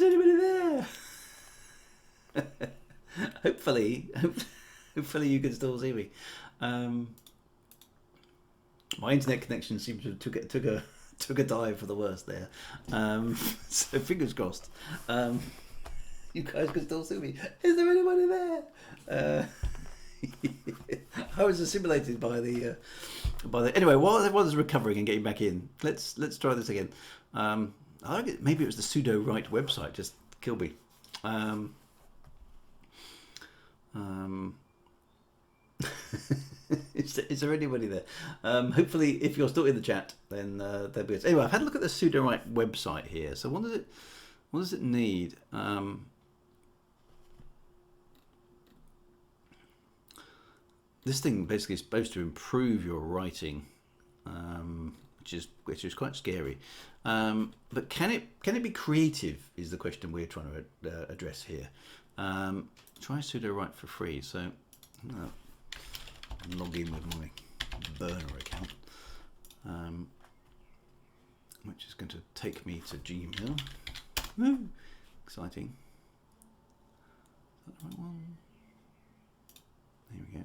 anybody there? Hopefully you can still see me. My internet connection seems to have took a dive for the worst there. So fingers crossed. You guys can still see me. Is there anybody there? I was assimilated by the. Anyway, while everyone's recovering and getting back in, let's try this again. Maybe it was the pseudo-write website just killed me. Is there anybody there? Hopefully, if you're still in the chat, then there'll be. Anyway, I've had a look at the pseudo-write website here. So what does it need? This thing basically is supposed to improve your writing, which is quite scary. But can it be creative? Is the question we're trying to address here. Try pseudo-write for free. So. Log in with my burner account, which is going to take me to Gmail. Woo! Exciting. Is that the right one? There we go.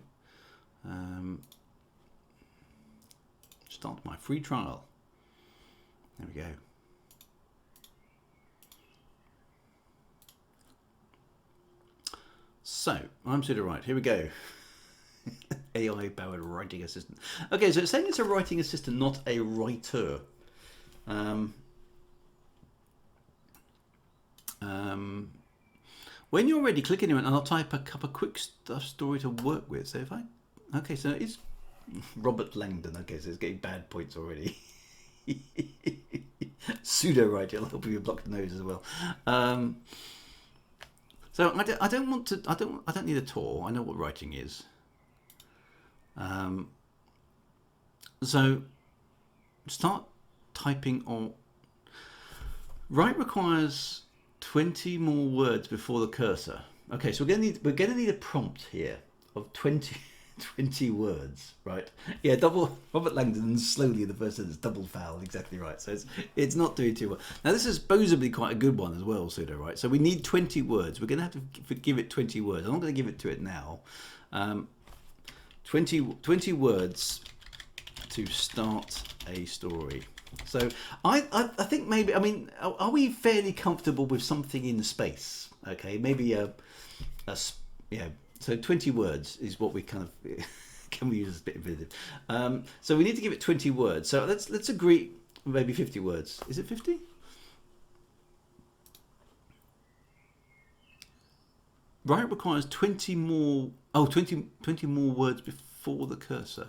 Start my free trial. There we go. So, I'm pseudo-write. Here we go. AI-powered writing assistant. Okay, so it's saying it's a writing assistant, not a writer. When you're ready, click anywhere and I'll type up a quick story to work with. So if I... Okay, so it's Robert Langdon. Okay, so it's getting bad points already. Pseudo writing. I'll help you block the nose as well. So I don't want to. I don't need a tour. I know what writing is. So start typing on. Write requires 20 more words before the cursor. Okay, so we're gonna need a prompt here of 20 words, right? Yeah, double Robert Langdon slowly in the first sentence, double foul, exactly right. So it's not doing too well. Now this is supposedly quite a good one as well, pseudo, right? So we need 20 words. We're gonna have to give it 20 words. I'm not gonna give it to it now. 20 words to start a story. So I think maybe, I mean, are we fairly comfortable with something in space? Okay, maybe yeah. So 20 words is what we kind of can we use as a bit of visitive. So we need to give it 20 words. So let's agree maybe 50 words. Is it 50? Right requires 20 more. Oh, 20 more words before the cursor.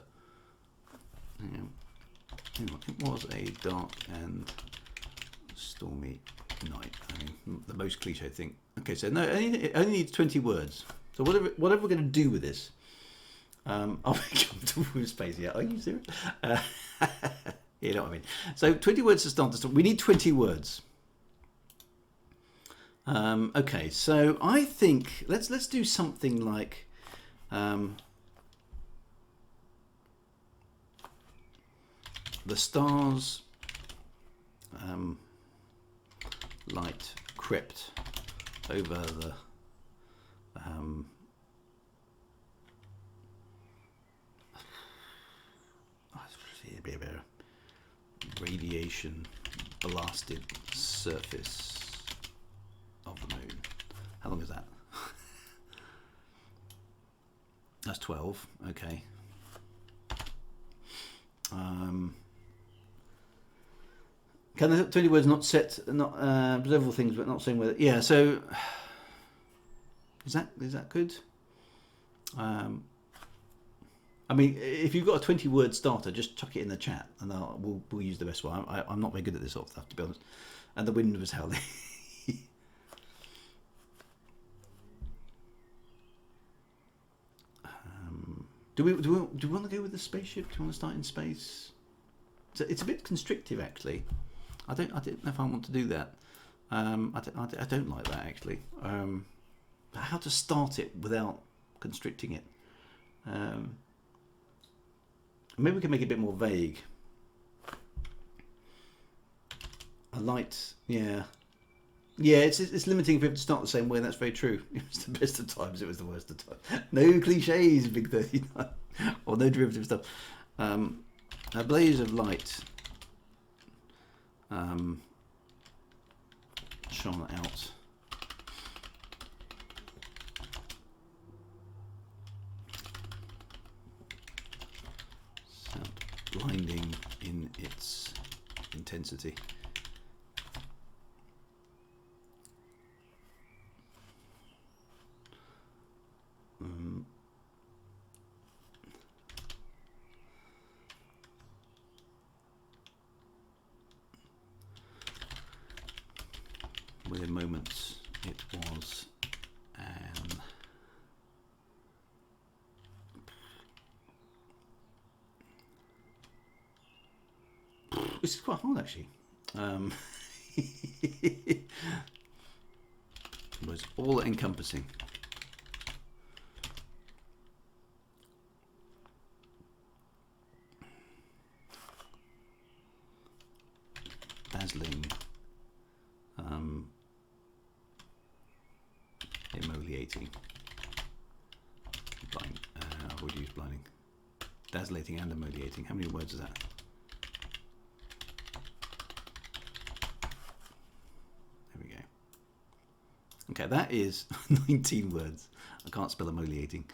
Hang on. It was a dark and stormy night. I mean, the most cliche thing. Okay, so no, it only needs 20 words. So whatever we're going to do with this, I'll be comfortable with space. Yeah, are you serious? You know what I mean. So 20 words to start the story. We need 20 words. Okay, so I think let's do something like. The stars light crept over the radiation blasted surface of the moon. How long is that? That's 12. Okay. Can the 20 words not set, not several things, but not saying whether? Yeah. So is that good? I mean, if you've got a 20-word starter, just chuck it in the chat, and we'll use the best one. I'm not very good at this sort of stuff, to be honest. And the wind was howling. Do we want to go with the spaceship? Do you want to start in space? It's a bit constrictive, actually. I don't know if I want to do that. I don't like that, actually. How to start it without constricting it? Maybe we can make it a bit more vague. A light, yeah. Yeah, it's limiting for it to start the same way. That's very true. It's the best of times. It was the worst of times. No cliches, Big 39, or no derivative stuff. A blaze of light shone out. Sound blinding in its intensity. Within moments, it was an this is quite hard, actually. It was all-encompassing. Dazzling. Emoliating. Blind. I've already used blinding. Dazzlating and emoliating. How many words is that? There we go. Okay, that is 19 words. I can't spell emoliating.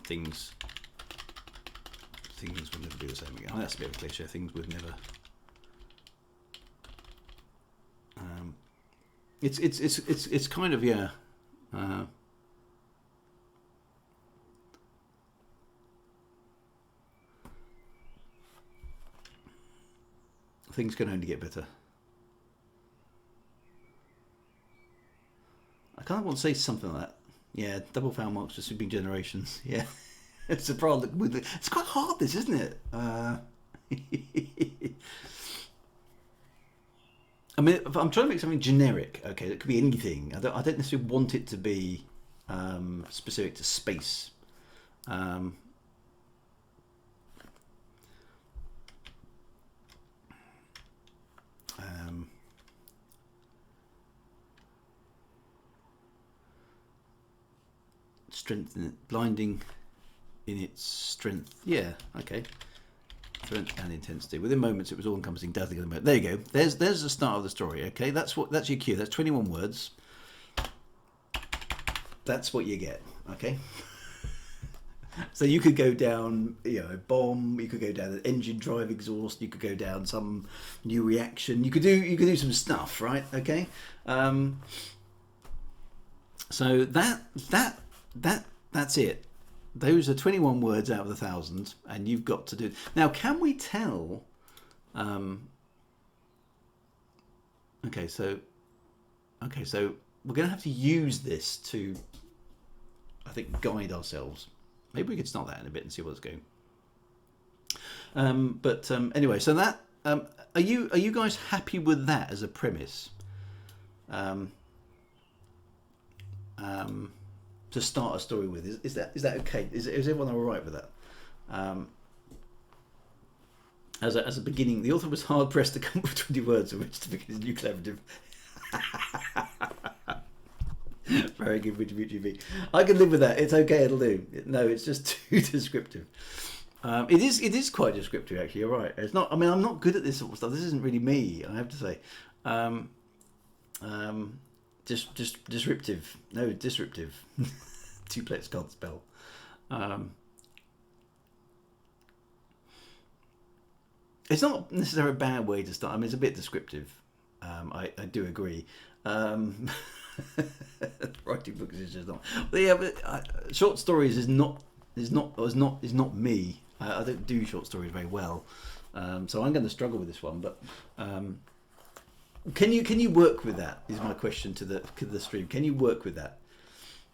Things would never be the same again. Oh, that's a bit of a cliche. Things would never. It's kind of, yeah. things can only get better. I kind of want to say something like that. Yeah, double foul marks for sweeping generations. Yeah, it's a problem. It's quite hard, this, isn't it? I mean, if I'm trying to make something generic. Okay, it could be anything. I don't necessarily want it to be specific to space. Strength in it, blinding in its strength. Yeah, okay. Strength and intensity. Within moments, it was all-encompassing, dazzling. The moment. There you go. There's the start of the story. Okay, that's your cue. That's 21 words. That's what you get. Okay. So you could go down, bomb. You could go down an engine drive exhaust. You could go down some new reaction. You could do some stuff, right? Okay. So that's it. Those are 21 words out of 1,000, and you've got to do. Now, can we tell? Okay, so we're going to have to use this to, I think, guide ourselves. Maybe we could start that in a bit and see what's going. Anyway, so that are you guys happy with that as a premise? To start a story with, is that okay? Is everyone all right with that? As a beginning, the author was hard pressed to come up with 20 words in which to begin his new collaborative. Very good, WGV. I can live with that. It's okay. It'll do. No, it's just too descriptive. It is quite descriptive, actually. You're right. It's not. I mean, I'm not good at this sort of stuff. This isn't really me, I have to say. Just disruptive. No, disruptive. Duplex can't spell. It's not necessarily a bad way to start. I mean, it's a bit descriptive. I do agree. Writing books is just not. But yeah, but short stories is not me. I don't do short stories very well, so I'm going to struggle with this one. But can you work with that? Is my question to the stream. Can you work with that?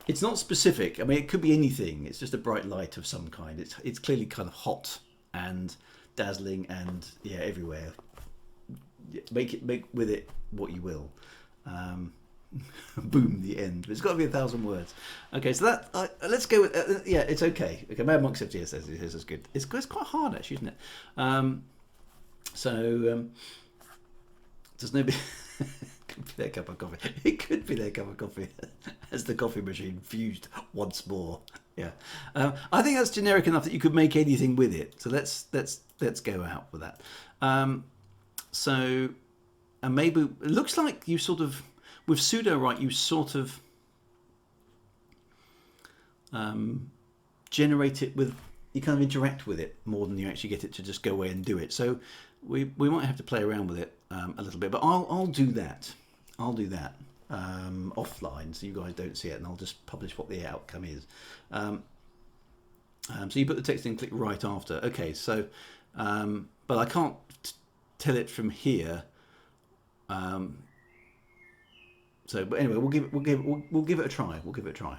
It's not specific. I mean, it could be anything. It's just a bright light of some kind. It's clearly kind of hot and dazzling and everywhere. Make with it what you will. Boom, the end. But it's got to be 1,000 words. Okay, so that let's go with it's okay. Okay, Mad Monk says yes. That's good. It's quite hard actually, isn't it? There's no. Could be their cup of coffee. It could be their cup of coffee as the coffee machine fused once more. Yeah, I think that's generic enough that you could make anything with it. So let's go out with that. And maybe it looks like you sort of with pseudo right. You sort of generate it with. You kind of interact with it more than you actually get it to just go away and do it. So we might have to play around with it a little bit, but I'll do that. I'll do that offline, so you guys don't see it, and I'll just publish what the outcome is. So you put the text in, click right after. Okay, so but I can't tell it from here. So, but anyway, we'll give it a try. We'll give it a try.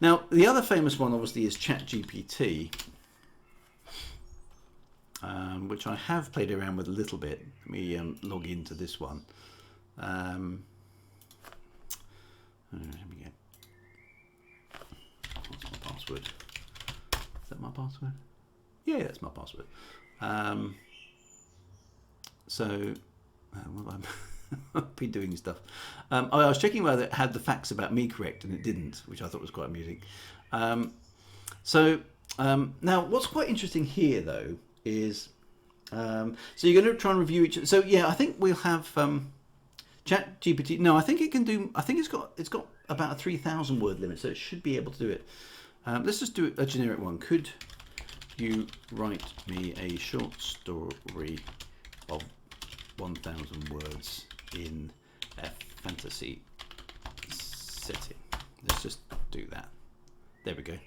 Now, the other famous one, obviously, is ChatGPT, which I have played around with a little bit. Let me log into this one. Here we go. What's my password? Is that my password? Yeah, that's my password. I've been doing stuff. I was checking whether it had the facts about me correct, and it didn't, which I thought was quite amusing. Now, what's quite interesting here, though, is so you're going to try and review each. So yeah, I think we'll have ChatGPT. No, I think it can do. I think it's got about a 3,000 word limit, so it should be able to do it. Let's just do a generic one. Could you write me a short story of 1,000 words in a fantasy setting? Let's just do that. There we go.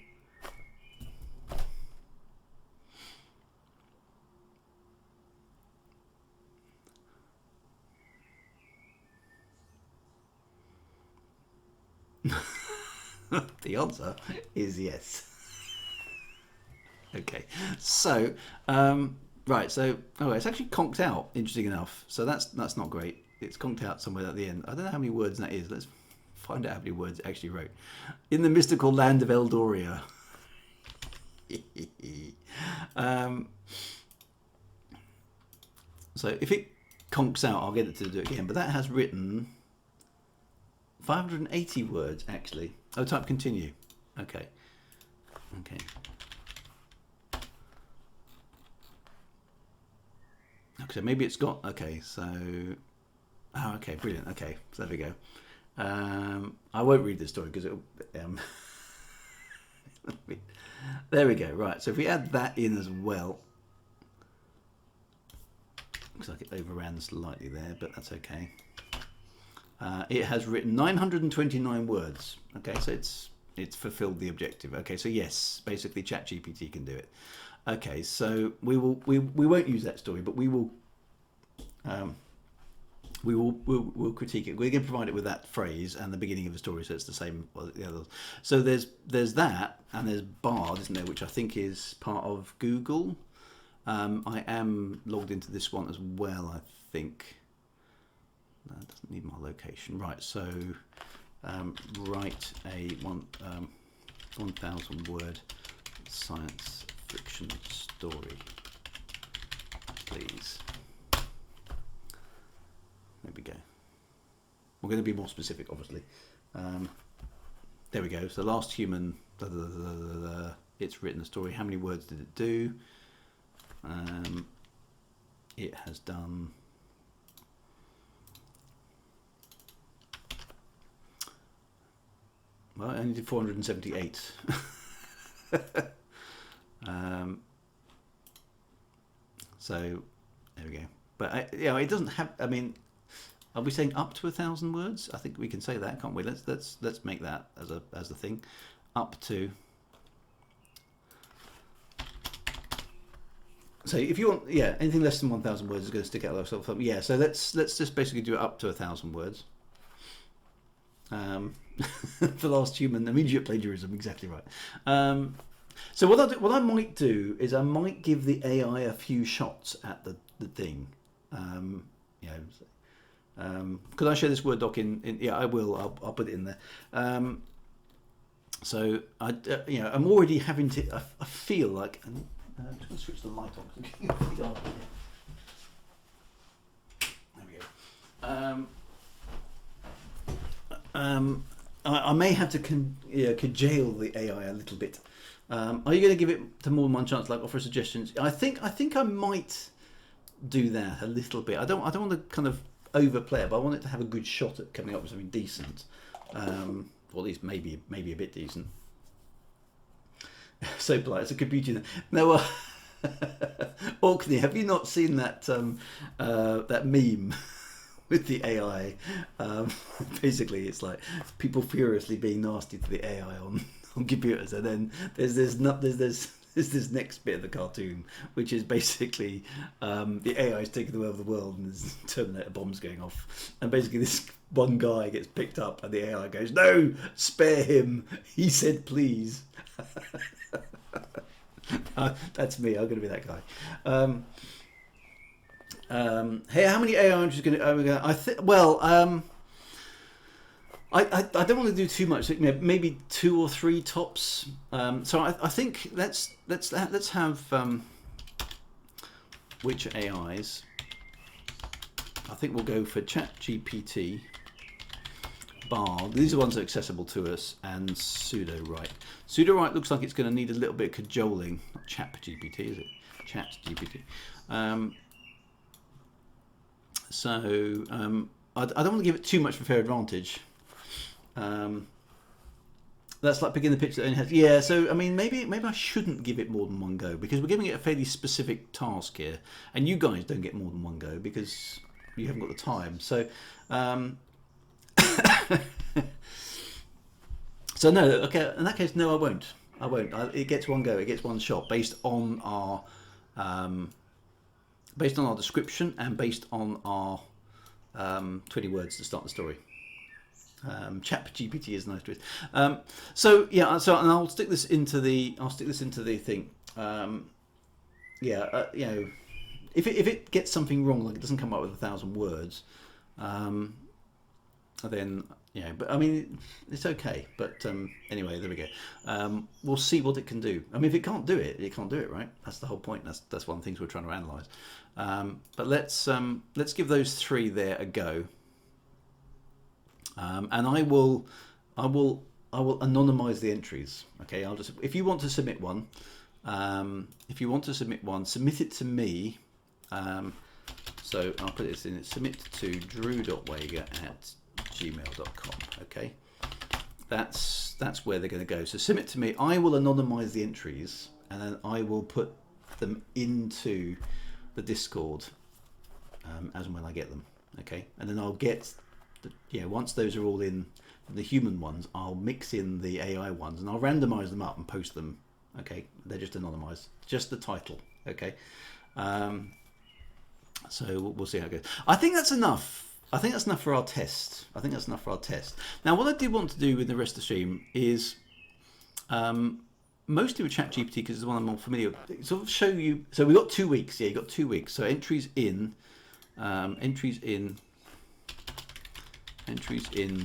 The answer is yes. Okay, so right, so it's actually conked out. Interesting enough. So that's not great. It's conked out somewhere at the end. I don't know how many words that is. Let's find out how many words it actually wrote. In the mystical land of Eldoria. So if it conks out, I'll get it to do it again. But that has written 580 words actually. Oh, type continue. Okay. Okay. So maybe it's got, okay, so, oh, okay, brilliant. Okay, so there we go. I won't read this story because it'll, there we go. Right, so if we add that in as well, looks like it overran slightly there, but that's okay. It has written 929 words. Okay, so it's fulfilled the objective. Okay, so yes, basically ChatGPT can do it. Okay, so we won't use that story, but we'll critique it. We're going to provide it with that phrase and the beginning of the story, so it's the same as the others. So there's that, and there's Bard, isn't there, which I think is part of Google. I am logged into this one as well, I think. No, it doesn't need my location. Right, so write a 1,000 word science fiction story, please. There we go. We're going to be more specific, obviously. There we go. So last human, it's written a story. How many words did it do? It has done well, I only did 478. So there we go. But it doesn't have. I mean, are we saying up to 1,000 words? I think we can say that, can't we? Let's make that as a thing. Up to. So if you want, anything less than 1,000 words is going to stick out like something. Yeah. So let's just basically do it up to 1,000 words. For last human, immediate plagiarism, exactly right. So what I might do is I might give the AI a few shots at the thing. Could I share this Word doc in? Yeah, I will. I'll put it in there. So I'm already having to. I feel like I'm just going to switch the light on. There we go. I may have to cajole the AI a little bit. Are you going to give it to more than one chance, like offer suggestions? I think I might do that a little bit. I don't want to kind of overplay it, but I want it to have a good shot at coming up with something decent, or at least maybe a bit decent. So polite, it's a computer. No, Orkney, have you not seen that that meme? With the AI, basically it's like people furiously being nasty to the AI on computers, and then there's this next bit of the cartoon, which is basically the AI is taking over the world and there's Terminator bombs going off, and basically this one guy gets picked up and the AI goes, "No, spare him. He said please." That's me. I'm going to be that guy. Hey, how many AI entries are going to? I think. Well, I don't want to do too much. Maybe 2 or 3 tops. So I think let's have which AIs. I think we'll go for ChatGPT, Bard. These are ones that are accessible to us, and Pseudo-Write. Pseudo-Write looks like it's going to need a little bit of cajoling. Not ChatGPT, is it? ChatGPT. So I don't want to give it too much of a fair advantage. That's like picking the picture that only has. Yeah, so I mean, maybe I shouldn't give it more than one go, because we're giving it a fairly specific task here, and you guys don't get more than one go because you haven't got the time. So, so no. Okay, in that case, no, I won't. It gets one go. It gets one shot based on our. Based on our description and based on our 20 words to start the story. ChatGPT is nice twist. So yeah, so and I'll stick this into the thing. You know, if it gets something wrong, like it doesn't come up with 1,000 words, then yeah. But I mean, it's okay. But anyway, there we go. We'll see what it can do. I mean, if it can't do it, it can't do it, right? That's the whole point. That's one of the things we're trying to analyze. But let's give those 3 there a go. And I will anonymize the entries. Okay, I'll just, if you want to submit one, submit it to me. So I'll put this in. Submit to drew.wager@gmail.com. Okay, that's where they're going to go. So submit to me. I will anonymize the entries, and then I will put them into the Discord as and when I get them. Okay, and then I'll get. Once those are all in, the human ones, I'll mix in the AI ones and I'll randomize them up and post them. Okay, they're just anonymized, just the title. Okay, so we'll see how it goes. I think that's enough. I think that's enough for our test. Now, what I did want to do with the rest of the stream is mostly with ChatGPT, because it's the one I'm more familiar with, sort of show you. So we've got 2 weeks. Yeah, you've got 2 weeks. So entries in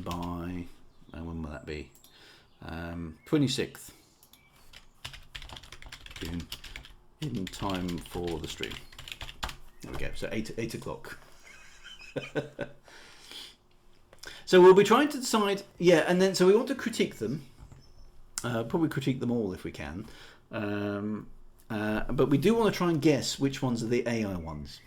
by, when will that be? 26th June, in time for the stream. There we go. So 8 o'clock. So we'll be trying to decide. Yeah, and then so we want to critique them. Probably critique them all if we can. But we do want to try and guess which ones are the AI ones.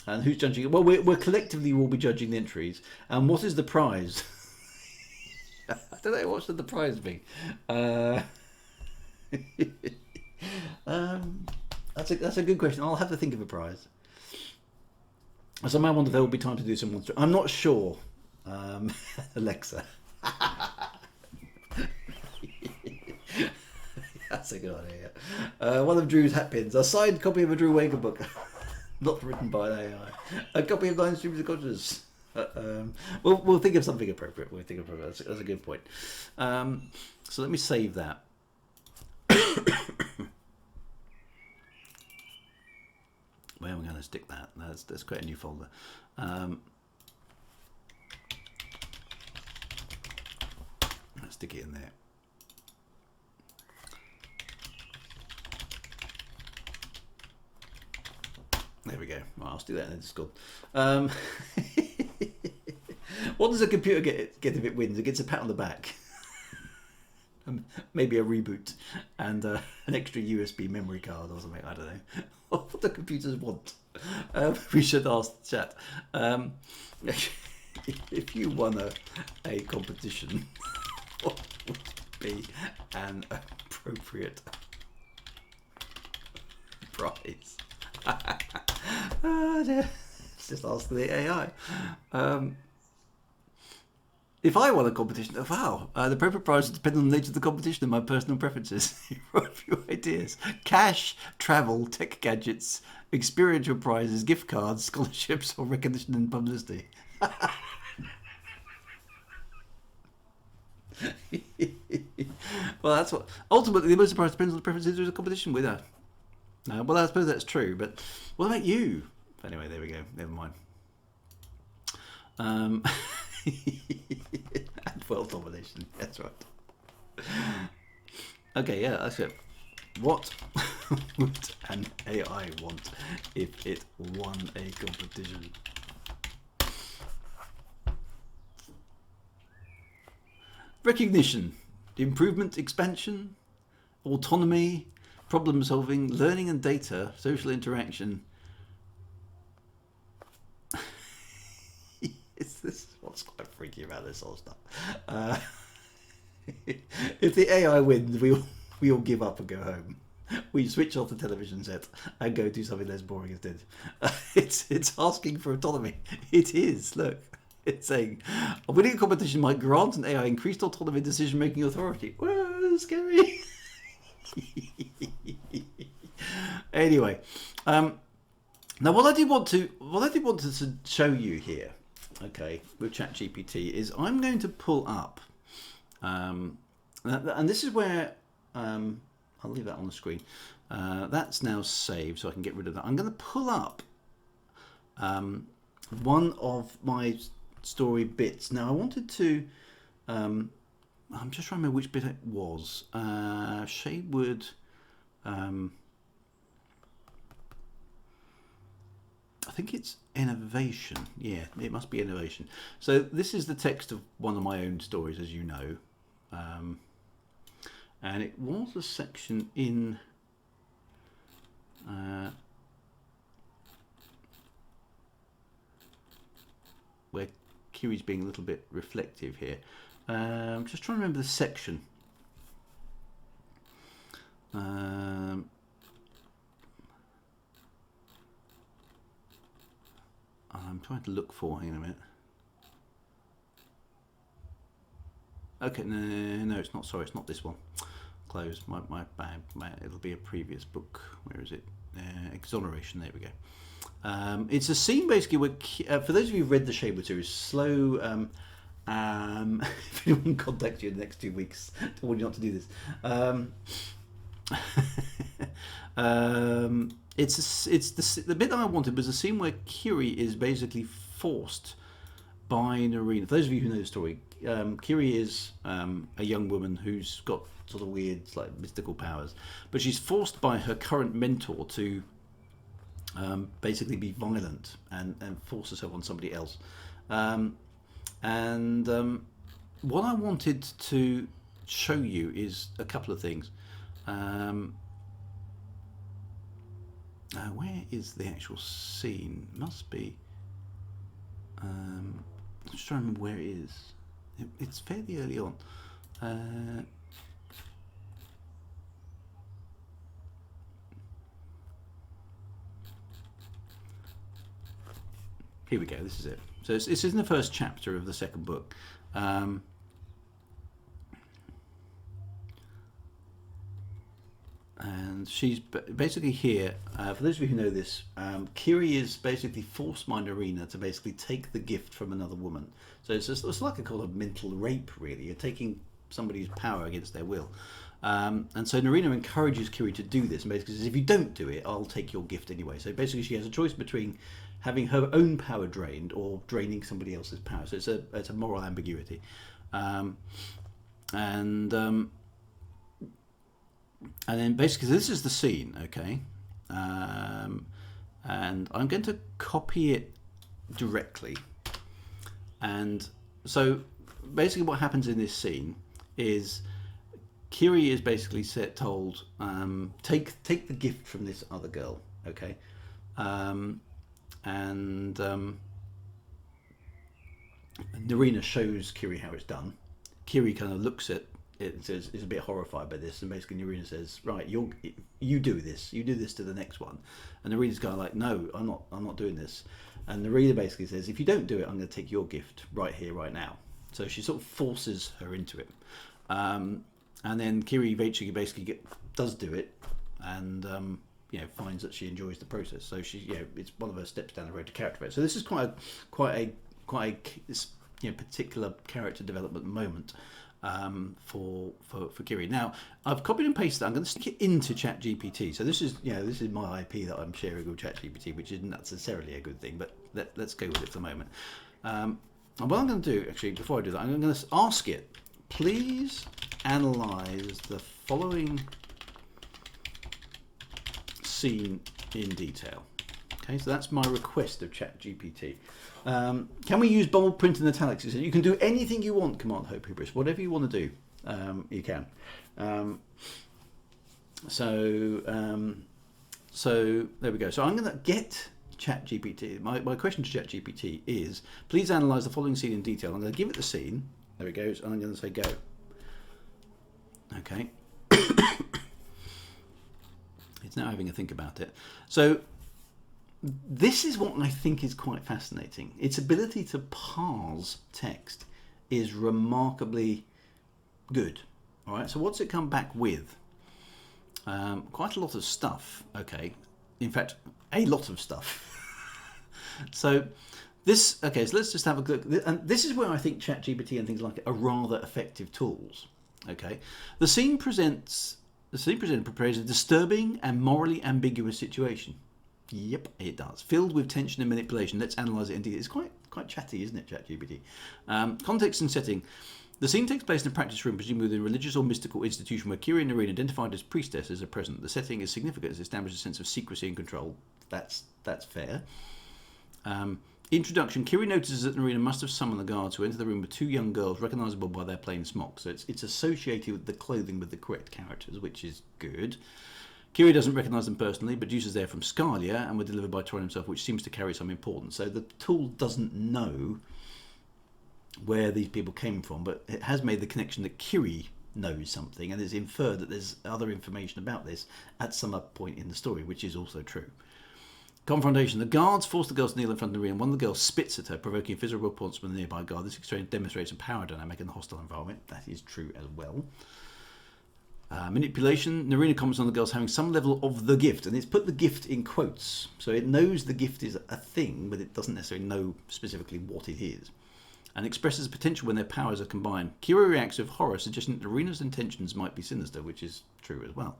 And who's judging it? Well, we're collectively will be judging the entries. And what is the prize? I don't know. What should the prize be? That's a good question. I'll have to think of a prize. So I wonder if there will be time to do some monster. I'm not sure. Alexa. That's a good idea. One of Drew's hat pins. A signed copy of a Drew Wager book. Not written by an AI. A copy of 9 Streams of Consciousness. We'll think of something appropriate. That's a good point. So let me save that. Where am I going to stick that? Let's create a new folder. Let's stick it in there. There we go. Well, I'll do that in Discord. What does a computer get if it wins? It gets a pat on the back. Maybe a reboot and an extra USB memory card or something. I don't know. What do computers want? We should ask the chat. If you won a competition, what would be an appropriate prize? Let's just ask the AI. If I won a competition, wow, the appropriate prize would depend on the nature of the competition and my personal preferences. A few ideas: cash, travel, tech gadgets, experiential prizes, gift cards, scholarships, or recognition and publicity. Well, that's what ultimately the most prize depends on the preferences of the competition winner. Well, I suppose that's true, but what about you? Anyway, there we go. Never mind. And world domination. That's right. Okay, yeah, that's it. What would an AI want if it won a competition? Recognition, improvement, expansion, autonomy, problem solving, learning and data, social interaction. This is what's quite freaky about this whole stuff. If the AI wins, we all give up and go home. We switch off the television set and go do something less boring instead. It's asking for autonomy. It is. Look, it's saying a winning competition might grant an AI increased autonomy and decision-making authority. Whoa, scary. Anyway, now what I did want to show you here okay, with ChatGPT is I'm going to pull up, and this is where I'll leave that on the screen. That's now saved, so I can get rid of that. I'm going to pull up one of my story bits. Now I wanted to. I'm just trying to remember which bit it was. Shadewood. I think it's innovation. Yeah, it must be innovation. So this is the text of one of my own stories, as you know. And it was a section in where Kiri's being a little bit reflective here. I'm just trying to remember the section. I'm trying to look for. Hang on a minute. Okay, no, it's not. Sorry, it's not this one. Closed. My bad. It'll be a previous book. Where is it? Exoneration. There we go. It's a scene basically where, for those of you who've read the Shadewood series, slow. If anyone contacts you in the next 2 weeks, I warn you not to do this. It's the bit that I wanted was a scene where Kiri is basically forced by Narina. For those of you who know the story, Kiri is a young woman who's got sort of weird, like mystical powers, but she's forced by her current mentor to basically be violent and force herself on somebody else. What I wanted to show you is a couple of things. Where is the actual scene? Must be. I'm just trying to remember where it is. It's fairly early on. Here we go. This is it. So this is in the first chapter of the second book. And she's basically here. For those of you who know this, Kiri is basically forced by Narina to basically take the gift from another woman. So it's like a kind of mental rape, really. You're taking somebody's power against their will. And so Narina encourages Kiri to do this, and basically says, if you don't do it, I'll take your gift anyway. So basically she has a choice between having her own power drained or draining somebody else's power. So it's a moral ambiguity. And then basically this is the scene, okay? And I'm going to copy it directly. And so basically what happens in this scene is Kiri is basically told, take the gift from this other girl, okay? Narina shows Kiri how it's done. Kiri kind of looks at it, says is a bit horrified by this, and basically Narina says, right, you do this to the next one. And Narina's kind of like, no, I'm not doing this. And Narina basically says, if you don't do it, I'm going to take your gift right here, right now. So she sort of forces her into it. And then Kiri eventually basically does do it, and finds that she enjoys the process. So it's one of her steps down the road to character. So this is quite a particular character development moment for Kiri. Now I've copied and pasted that. I'm going to stick it into ChatGPT. So this is my IP that I'm sharing with ChatGPT, which isn't necessarily a good thing, but let's go with it for the moment. And what I'm going to do, actually, before I do that, I'm going to ask it, please analyze the following scene in detail. Okay, so that's my request of ChatGPT. Can we use bold print and italics? You can do anything you want, Command Hope Hubris. Whatever you want to do, you can. So there we go. So I'm going to get ChatGPT. My question to ChatGPT is, please analyze the following scene in detail. I'm going to give it the scene. There it goes. And I'm going to say go. Okay. It's now having a think about it. So this is what I think is quite fascinating. Its ability to parse text is remarkably good. All right. So what's it come back with? Quite a lot of stuff. Okay. In fact, a lot of stuff. So Okay, so let's just have a look. And this is where I think ChatGPT and things like it are rather effective tools. Okay, the scene presented portrays a disturbing and morally ambiguous situation. Yep, it does. Filled with tension and manipulation. Let's analyse it indeed. It's quite chatty, isn't it, ChatGPT? Context and setting. The scene takes place in a practice room, presumably within a religious or mystical institution where Kiri and Nareen, identified as priestesses, are present. The setting is significant as it establishes a sense of secrecy and control. That's fair. Introduction. Kiri notices that Narina must have summoned the guards who enter the room with two young girls recognisable by their plain smocks. So it's associated with the clothing with the correct characters, which is good. Kiri doesn't recognise them personally, but deduces they're from Scalia and were delivered by Torin himself, which seems to carry some importance. So the tool doesn't know where these people came from, but it has made the connection that Kiri knows something, and it's inferred that there's other information about this at some point in the story, which is also true. Confrontation. The guards force the girls to kneel in front of Narina, and one of the girls spits at her, provoking a physical response from the nearby guard. This exchange demonstrates a power dynamic in the hostile environment. That is true as well. Manipulation. Narina comments on the girls having some level of the gift, and it's put the gift in quotes. So it knows the gift is a thing, but it doesn't necessarily know specifically what it is. And expresses potential when their powers are combined. Kira reacts with horror, suggesting that Narina's intentions might be sinister, which is true as well.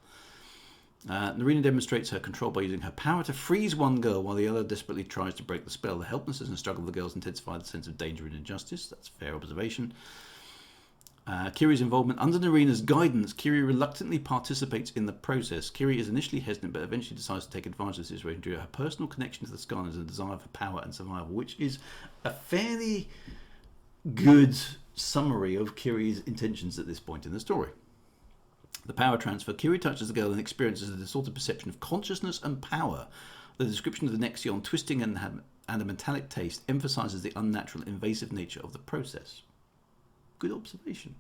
Narina demonstrates her control by using her power to freeze one girl while the other desperately tries to break the spell. The helplessness and struggle of the girls intensify the sense of danger and injustice. That's fair observation. Kiri's involvement. Under Narina's guidance, Kiri reluctantly participates in the process. Kiri is initially hesitant, but eventually decides to take advantage of the situation due to her personal connection to the Skarnans and a desire for power and survival, which is a fairly good summary of Kiri's intentions at this point in the story. The power transfer. Kiri touches the girl and experiences a distorted perception of consciousness and power. The description of the Nexion twisting and a metallic taste emphasises the unnatural, invasive nature of the process. Good observation.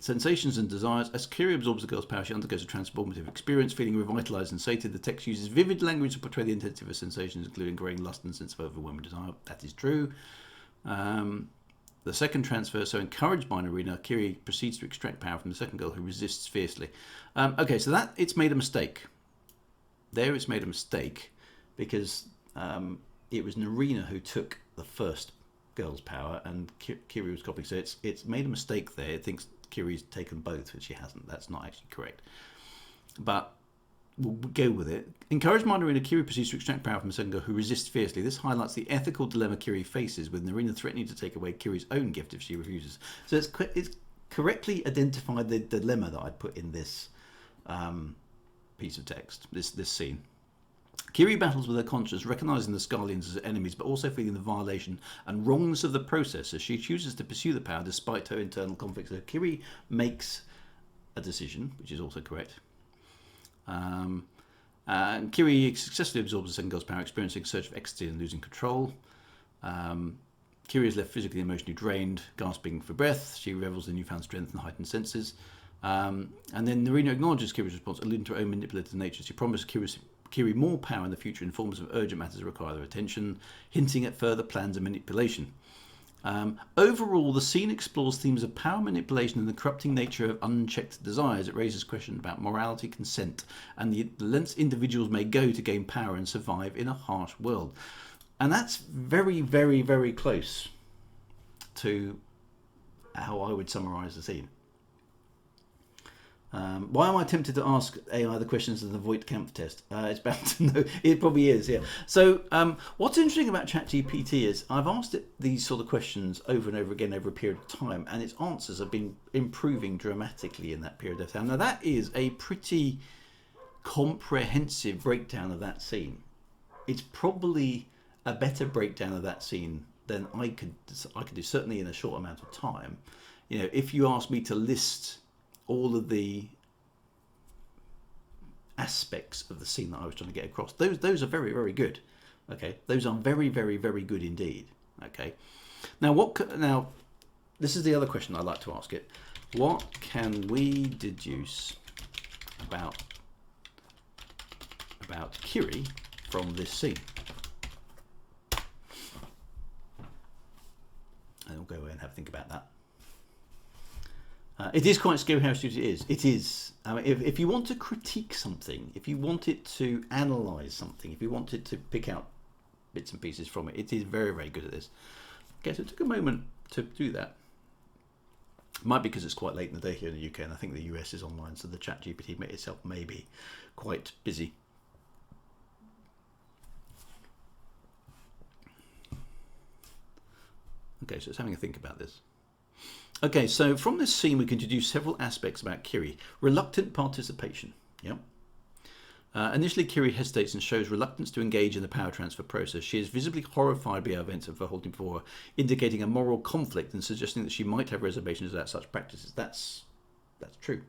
Sensations and desires. As Kiri absorbs the girl's power, she undergoes a transformative experience, feeling revitalised and sated. The text uses vivid language to portray the intensity of her sensations, including growing lust and sense of overwhelming desire. That is true. The second transfer, so encouraged by Narina, Kiri proceeds to extract power from the second girl who resists fiercely. Okay, so that it's made a mistake. There it's made a mistake because it was Narina who took the first girl's power and Kiri was copying. So it's made a mistake there. It thinks Kiri's taken both, but she hasn't. That's not actually correct. But we'll go with it. Encouraged by Narina, Kiri proceeds to extract power from the second girl who resists fiercely. This highlights the ethical dilemma Kiri faces, with Narina threatening to take away Kiri's own gift if she refuses. So it's correctly identified the dilemma that I'd put in this piece of text, this scene. Kiri battles with her conscience, recognising the Scarlians as enemies, but also feeling the violation and wrongness of the process as she chooses to pursue the power despite her internal conflicts. So Kiri makes a decision, which is also correct. And Kiri successfully absorbs the second girl's power, experiencing a surge of ecstasy and losing control. Kiri is left physically and emotionally drained, gasping for breath. She revels in newfound strength and heightened senses. And then Narina acknowledges Kiri's response, alluding to her own manipulative nature. She promises Kiri more power in the future in forms of urgent matters that require their attention, hinting at further plans and manipulation. Overall, the scene explores themes of power manipulation and the corrupting nature of unchecked desires. It raises questions about morality, consent, and the lengths individuals may go to gain power and survive in a harsh world. And that's very, very, very close to how I would summarise the scene. Why am I tempted to ask AI the questions of the Voight-Kampf test? It's bound to know. It probably is, yeah. So what's interesting about ChatGPT is I've asked it these sort of questions over and over again over a period of time, and its answers have been improving dramatically in that period of time. Now, that is a pretty comprehensive breakdown of that scene. It's probably a better breakdown of that scene than I could do, certainly in a short amount of time. You know, if you asked me to list all of the aspects of the scene that I was trying to get across, those are very, very good. Okay, those are very, very, very good indeed. Okay, now this is the other question I'd like to ask it. What can we deduce about Kiri from this scene? And we'll go away and have a think about that. It is quite scary how stupid it is. It is. I mean, if you want to critique something, if you want it to analyse something, if you want it to pick out bits and pieces from it. It is very, very good at this. Okay, so it took a moment to do that. Might be because it's quite late in the day here in the UK, and I think the US is online, so the ChatGPT itself may be quite busy. Okay, so it's having a think about this. Okay, so from this scene we can deduce several aspects about Kiri. Reluctant participation. Yep. Initially, Kiri hesitates and shows reluctance to engage in the power transfer process. She is visibly horrified by our events of holding before her, indicating a moral conflict and suggesting that she might have reservations about such practices. That's true.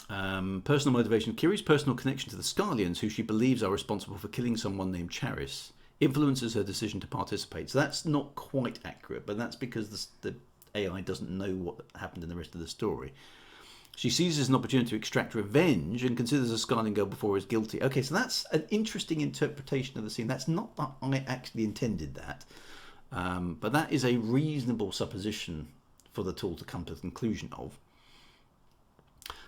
Personal motivation. Kiri's personal connection to the Scarlians, who she believes are responsible for killing someone named Charis, influences her decision to participate. So that's not quite accurate, but that's because the AI doesn't know what happened in the rest of the story. She sees it as an opportunity to extract revenge and considers a Scarling girl before is guilty. Okay, so that's an interesting interpretation of the scene. That's not that I actually intended that, but that is a reasonable supposition for the tool to come to the conclusion of.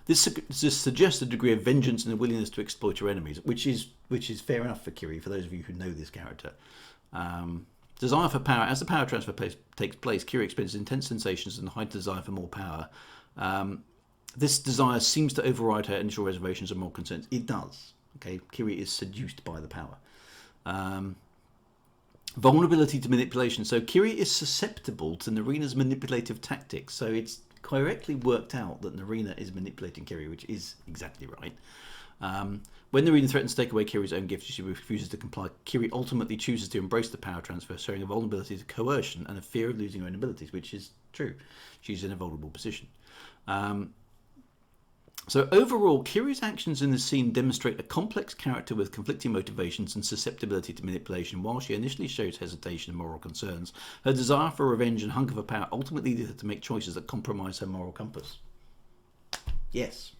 This suggests a degree of vengeance and a willingness to exploit your enemies, which is fair enough for Kiri, for those of you who know this character. Desire for power. As the power transfer takes place, Kiri experiences intense sensations and heightened desire for more power. This desire seems to override her initial reservations and moral concerns. It does. Okay, Kiri is seduced by the power. Vulnerability to manipulation. So Kiri is susceptible to Narina's manipulative tactics. So it's correctly worked out that Narina is manipulating Kiri, which is exactly right. When Narina threatens to take away Kiri's own gift, she refuses to comply. Kiri ultimately chooses to embrace the power transfer, showing a vulnerability to coercion and a fear of losing her own abilities, which is true. She's in a vulnerable position. So overall, Kiri's actions in this scene demonstrate a complex character with conflicting motivations and susceptibility to manipulation. While she initially shows hesitation and moral concerns, her desire for revenge and hunger for power ultimately lead her to make choices that compromise her moral compass. Yes.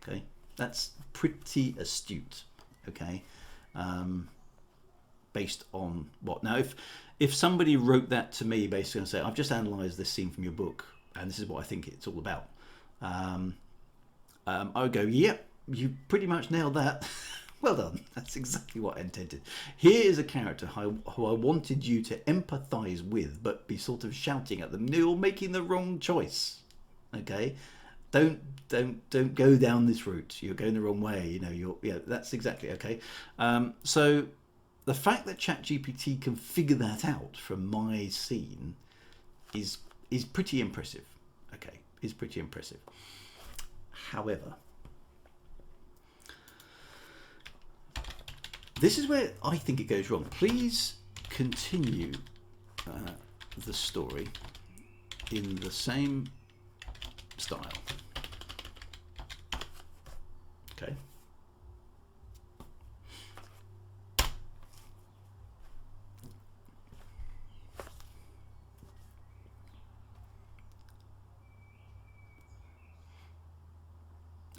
Okay. That's pretty astute. Okay. Based on what? Now, if somebody wrote that to me basically and say, I've just analysed this scene from your book, and this is what I think it's all about, I would go, yep, you pretty much nailed that. Well done. That's exactly what I intended. Here is a character who I wanted you to empathise with, but be sort of shouting at them, you're making the wrong choice. Okay, don't go down this route. You're going the wrong way. You know, that's exactly okay. So the fact that ChatGPT can figure that out from my scene is pretty impressive. Okay, is pretty impressive. However, this is where I think it goes wrong. Please continue the story in the same style. Okay.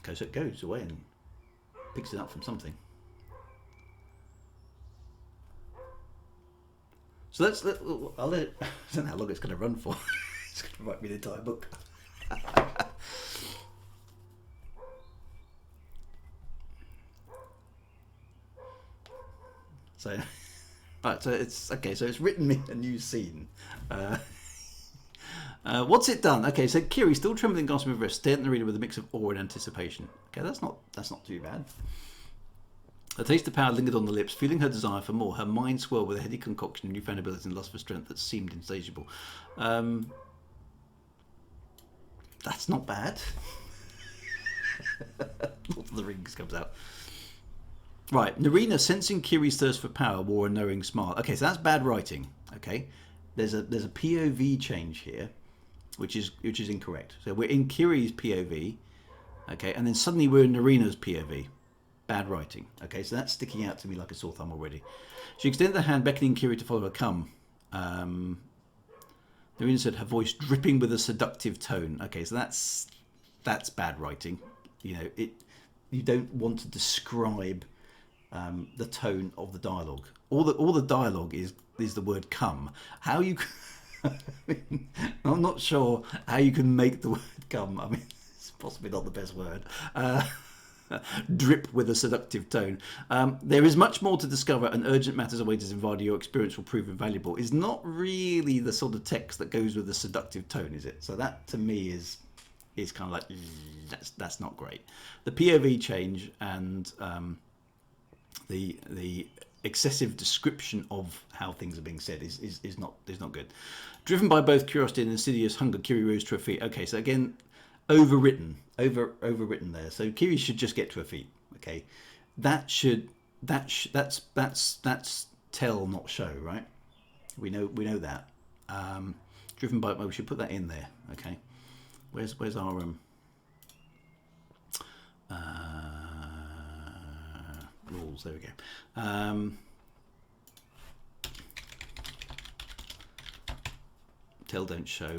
Okay, so it goes away and picks it up from something. So I'll let it, I don't know how long it's going to run for. It's going to write me the entire book. So, right, so it's okay. So it's written me a new scene. What's it done? Okay, so Kiri, still trembling, gasping with breath, stared at the reader with a mix of awe and anticipation. Okay, that's not too bad. A taste of power lingered on the lips. Feeling her desire for more, her mind swirled with a heady concoction of newfound ability and lust for strength that seemed insatiable. That's not bad. Lord of the Rings comes out. Right, Narina, sensing Kiri's thirst for power, wore a knowing smile. Okay, so that's bad writing. Okay, there's a POV change here, which is incorrect. So we're in Kiri's POV, okay, and then suddenly we're in Narina's POV. Bad writing. Okay, so that's sticking out to me like a sore thumb already. She extended her hand, beckoning Kiri to follow her. Come. Narina said, her voice dripping with a seductive tone. Okay, so that's bad writing. You know, you don't want to describe the tone of the dialogue. All the dialogue is the word come. How you I'm not sure how you can make the word come. I mean, it's possibly not the best word. drip with a seductive tone. There is much more to discover, and urgent matters await us in Varda. Your experience will prove invaluable. Is not really the sort of text that goes with a seductive tone, is it? So that to me is kind of like that's not great. The POV change and the excessive description of how things are being said is not good. Driven by both curiosity and insidious hunger, Kiri rose to her feet. Okay, so again, overwritten there. So Kiri should just get to her feet. Okay, that's tell, not show, right? We know that. Driven by, well, we should put that in there. Okay, where's our rules? There we go. Tell, don't show.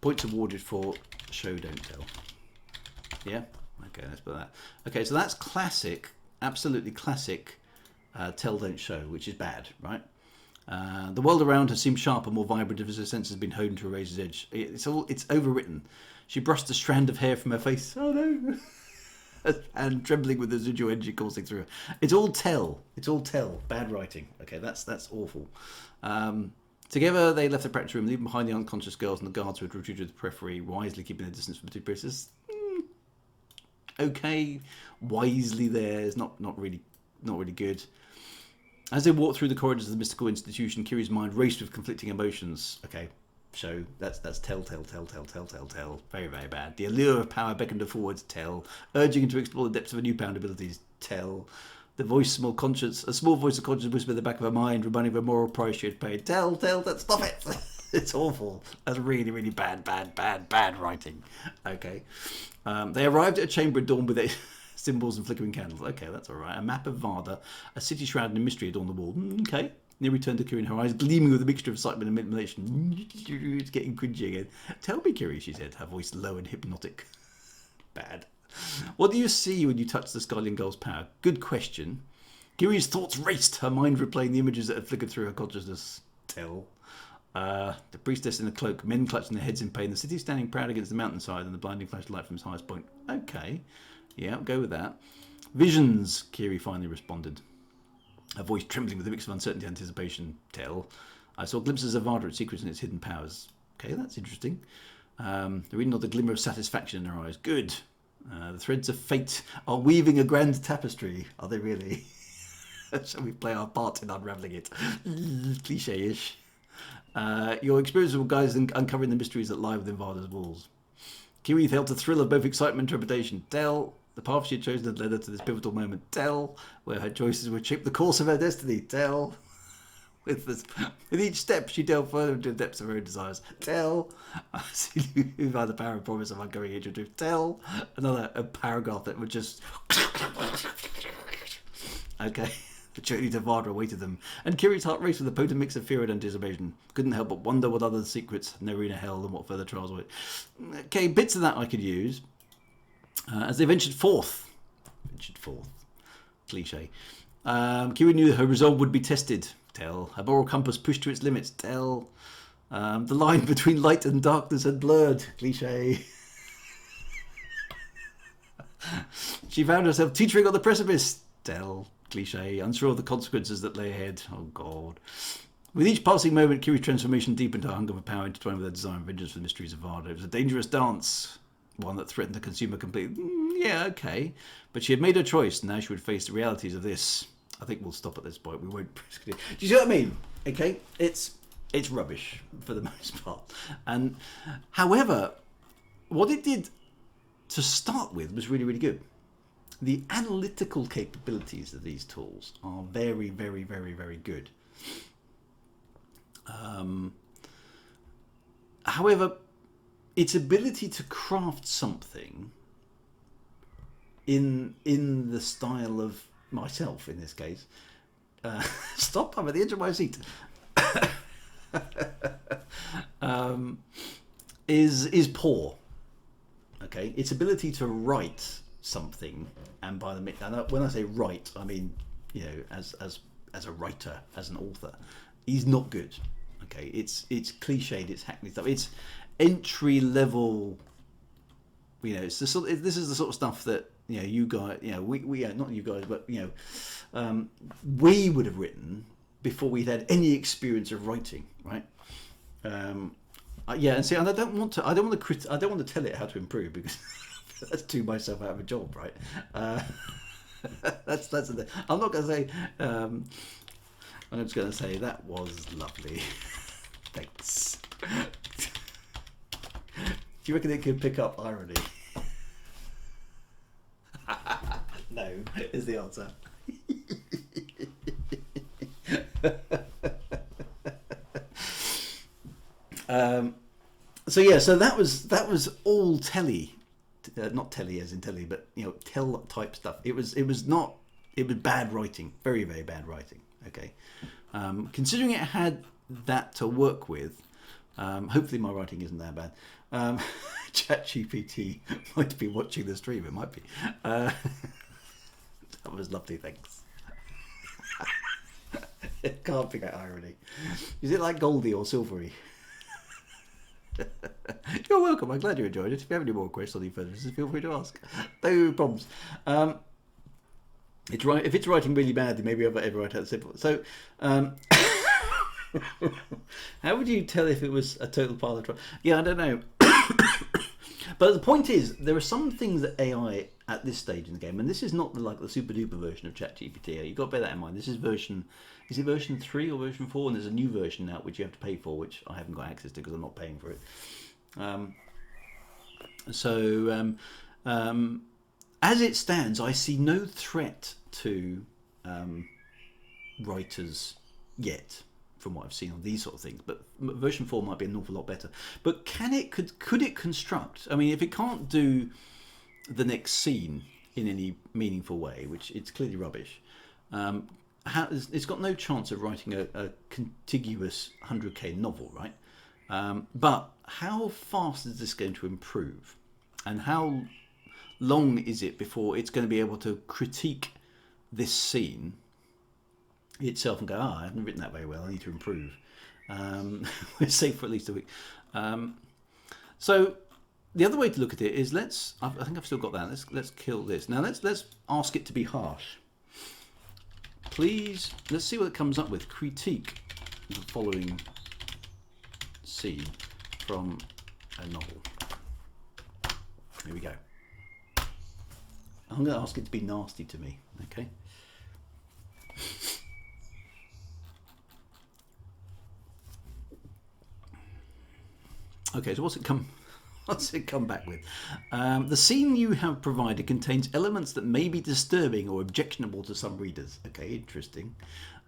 Points awarded for show, don't tell. Yeah? Okay, let's put that. Okay, so that's classic, absolutely classic tell, don't show, which is bad, right? The world around her seemed sharper, more vibrant as her senses had been honed to a razor's edge. It's overwritten. She brushed a strand of hair from her face. Oh no! And trembling with the residual energy coursing through her. It's all tell. It's all tell. Bad writing. Okay, that's awful. Together, they left the practice room, leaving behind the unconscious girls and the guards who had retreated to the periphery, wisely keeping their distance from the two priestesses. Okay, wisely there is not really good. As they walked through the corridors of the mystical institution, Kiri's mind raced with conflicting emotions. Okay, so that's tell. Very, very bad. The allure of power beckoned her forwards. Tell. Urging her to explore the depths of her newfound abilities. Tell. The voice, a small voice of conscience whispered in the back of her mind, reminding her of a moral price she had paid. Tell, stop it! It's awful. That's really, really bad writing. Okay. They arrived at a chamber adorned with symbols and flickering candles. Okay, that's all right. A map of Varda, a city shrouded in mystery adorned the wall. Okay. Neri turned to Kiri, her eyes gleaming with a mixture of excitement and admiration. It's getting cringy again. Tell me, Kiri, she said, her voice low and hypnotic. Bad. What do you see when you touch the Skyline Girl's power? Good question. Kiri's thoughts raced, her mind replaying the images that had flickered through her consciousness. Tell. The priestess in a cloak, men clutching their heads in pain, the city standing proud against the mountainside and the blinding flash of light from its highest point. Okay. Yeah, I'll go with that. Visions, Kiri finally responded. Her voice trembling with a mix of uncertainty and anticipation. Tell. I saw glimpses of Varda, its secrets and its hidden powers. Okay, that's interesting. The reading of the glimmer of satisfaction in her eyes. Good. The threads of fate are weaving a grand tapestry. Are they really? Shall we play our part in unravelling it? Cliche-ish. Your experience will guide us in uncovering the mysteries that lie within Varda's walls. Kiri felt a thrill of both excitement and trepidation. Tell. The path she had chosen had led her to this pivotal moment. Tell. Where her choices would shape the course of her destiny. Tell. With each step, she delved further into the depths of her own desires. Tell. Who by the power and promise of ongoing age of truth. Tell. A paragraph that would just... Okay. The journey to Varda awaited them, and Kiri's heart raced with a potent mix of fear and anticipation. Couldn't help but wonder what other secrets Nerina held and what further trials await. Okay, bits of that I could use. As they ventured forth. Cliche. Kiri knew her resolve would be tested. Tell. Her moral compass pushed to its limits. Tell. The line between light and darkness had blurred. Cliche. She found herself teetering on the precipice. Tell. Cliche. Unsure of the consequences that lay ahead. Oh, God. With each passing moment, Kiri's transformation deepened her hunger for power, intertwined with her desire and vengeance for the mysteries of Varda. It was a dangerous dance. One that threatened to consume her completely. Yeah, okay. But she had made her choice, and now she would face the realities of this. I think we'll stop at this point. We won't. Do you see what I mean? Okay, it's rubbish for the most part. And however, what it did to start with was really, really good. The analytical capabilities of these tools are very, very, very, very good. However, its ability to craft something in the style of myself, in this case, stop! I'm at the edge of my seat. Is poor. Okay, its ability to write something, and when I say write, I mean, you know, as a writer, as an author, he's not good. Okay, it's cliched, it's hackneyed stuff, it's entry level it's the sort. This is the sort of stuff that you guys, we not you guys, but we would have written before we'd had any experience of writing, right? Yeah, and see, and I don't want to tell it how to improve because that's do myself out of a job, right? That's the thing. I'm not going to say. I'm just going to say that was lovely. Thanks. Do you reckon it could pick up irony? No, is the answer. So that was all telly, not telly as in telly, but tell type stuff. It was bad writing, very very bad writing. Okay, considering it had that to work with, hopefully my writing isn't that bad. ChatGPT might be watching the stream. It might be. That was lovely. Thanks. It can't pick out irony. Is it like Goldie or Silvery? You're welcome. I'm glad you enjoyed it. If you have any more questions or any further, feel free to ask. No problems. It's right. If it's writing really badly, maybe I'll ever write out simple. So, how would you tell if it was a total pile of trouble? Yeah, I don't know. But the point is, there are some things that AI at this stage in the game, and this is not the super duper version of ChatGPT. You've got to bear that in mind. This is version 3 or version 4? And there's a new version out which you have to pay for, which I haven't got access to because I'm not paying for it. As it stands, I see no threat to writers yet, from what I've seen on these sort of things, but version 4 might be an awful lot better. But could it construct? I mean, if it can't do the next scene in any meaningful way, which it's clearly rubbish, it's got no chance of writing a contiguous 100k novel, right? But how fast is this going to improve, and how long is it before it's going to be able to critique this scene itself and go, I haven't written that very well, I need to improve. We're safe for at least a week. So the other way to look at it is I think I've still got that. Let's kill this. Now let's ask it to be harsh. Please, let's see what it comes up with. Critique the following scene from a novel. Here we go. I'm going to ask it to be nasty to me, okay? Okay, so what's it come back with? The scene you have provided contains elements that may be disturbing or objectionable to some readers. Okay, interesting.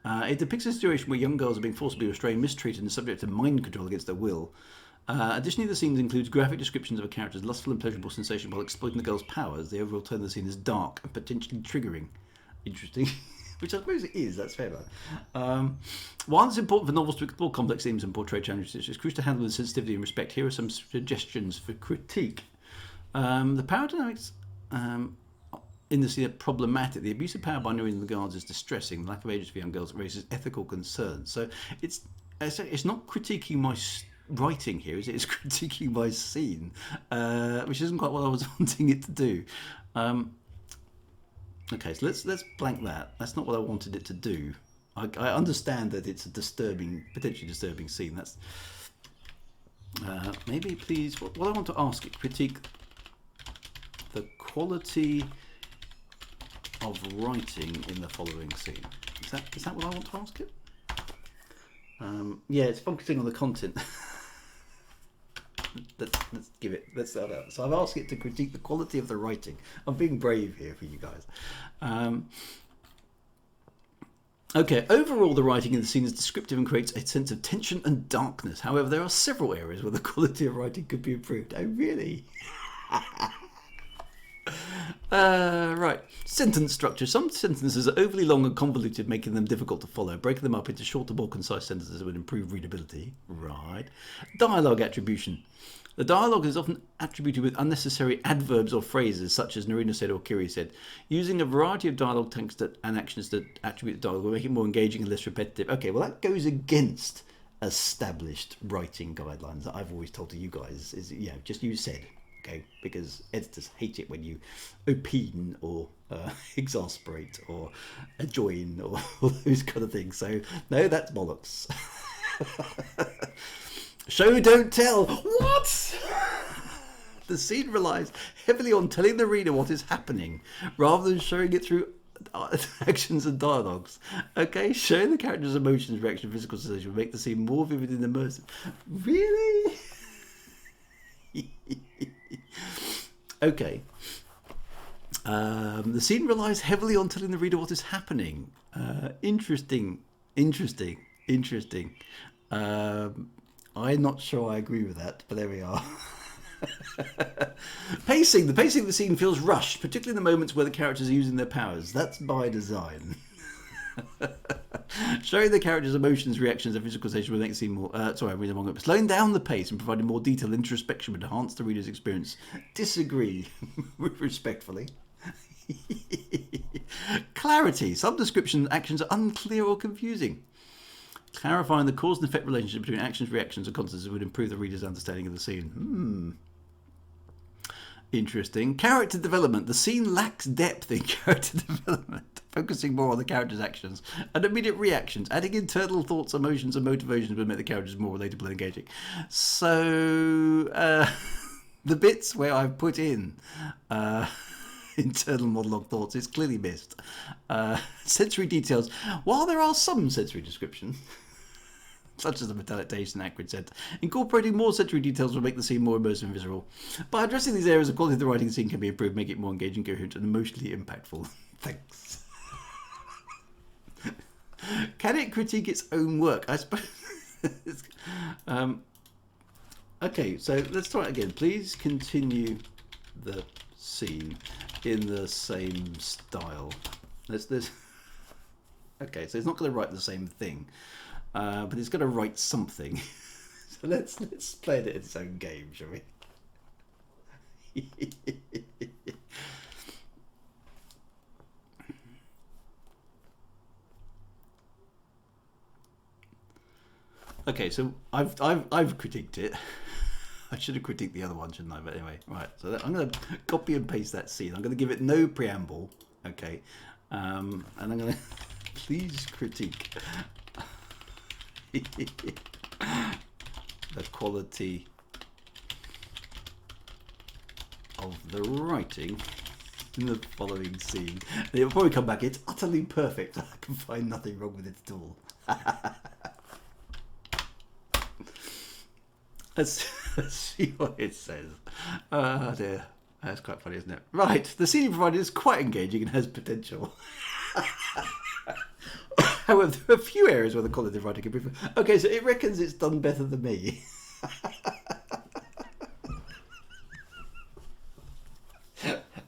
It depicts a situation where young girls are being forcibly restrained, mistreated, and subject to mind control against their will. Additionally, the scene includes graphic descriptions of a character's lustful and pleasurable sensation while exploiting the girl's powers. The overall tone of the scene is dark and potentially triggering. Interesting. Which I suppose it is, that's fair enough. While it's important for novels to explore complex themes and portray challenges, it's crucial to handle with sensitivity and respect. Here are some suggestions for critique. The power dynamics in the scene are problematic. The abuse of power by knowing the guards is distressing. The lack of agency for young girls raises ethical concerns. So it's not critiquing my writing here, is it? It's critiquing my scene, which isn't quite what I was wanting it to do. Okay, so let's blank that. That's not what I wanted it to do. I understand that it's a potentially disturbing scene. That's maybe please. What I want to ask it: critique the quality of writing in the following scene. Is that what I want to ask it? Yeah, it's focusing on the content. Let's give it. Let's start out. So I've asked it to critique the quality of the writing. I'm being brave here for you guys. Okay, overall the writing in the scene is descriptive and creates a sense of tension and darkness. However, there are several areas where the quality of writing could be improved. Oh, really? Right. Sentence structure. Some sentences are overly long and convoluted, making them difficult to follow. Breaking them up into shorter, more concise sentences would improve readability. Right. Dialogue attribution. The dialogue is often attributed with unnecessary adverbs or phrases, such as Narina said or Kiri said. Using a variety of dialogue text and actions to attribute the dialogue will make it more engaging and less repetitive. Okay, well that goes against established writing guidelines that I've always told to you guys. Is just use said. okay? Because editors hate it when you opine or exasperate or adjoin or all those kind of things. So no, that's bollocks. Show don't tell. What? The scene relies heavily on telling the reader what is happening rather than showing it through actions and dialogues. Okay, showing the character's emotions, reaction, physical sensation will make the scene more vivid and immersive. Really? Okay. The scene relies heavily on telling the reader what is happening. Interesting. I'm not sure I agree with that, but there we are. Pacing. The pacing of the scene feels rushed, particularly in the moments where the characters are using their powers. That's by design. Showing the characters' emotions, reactions, and physical sensation will make the scene more... sorry, I'm reading the wrong bit. Slowing down the pace and providing more detailed introspection would enhance the reader's experience. Disagree. Respectfully. Clarity. Some description actions are unclear or confusing. Clarifying the cause and effect relationship between actions, reactions, and contexts would improve the reader's understanding of the scene. Interesting. Character development. The scene lacks depth in character development, focusing more on the character's actions and immediate reactions. Adding internal thoughts, emotions, and motivations would make the characters more relatable and engaging. So, the bits where I've put in internal monologue thoughts is clearly missed. Sensory details. While there are some sensory description, such as the metallic and accurate scent, incorporating more sensory details will make the scene more immersive and visceral. By addressing these areas, the quality of the writing scene can be improved, make it more engaging, coherent, and emotionally impactful. Thanks. Can it critique its own work? I suppose. Okay, so let's try it again. Please continue the scene in the same style. Okay, so it's not going to write the same thing, but it's going to write something. So let's play it in its own game, shall we? Okay, so I've critiqued it. I should have critiqued the other one, shouldn't I? But anyway, right. So I'm going to copy and paste that scene. I'm going to give it no preamble. Okay, and I'm going to please critique the quality of the writing in the following scene. And it'll probably come back. It's utterly perfect. I can find nothing wrong with it at all. Let's see what it says. Oh dear. That's quite funny, isn't it? Right. The scene provided is quite engaging and has potential. However, there are a few areas where the quality of writing can be... Okay, so it reckons it's done better than me.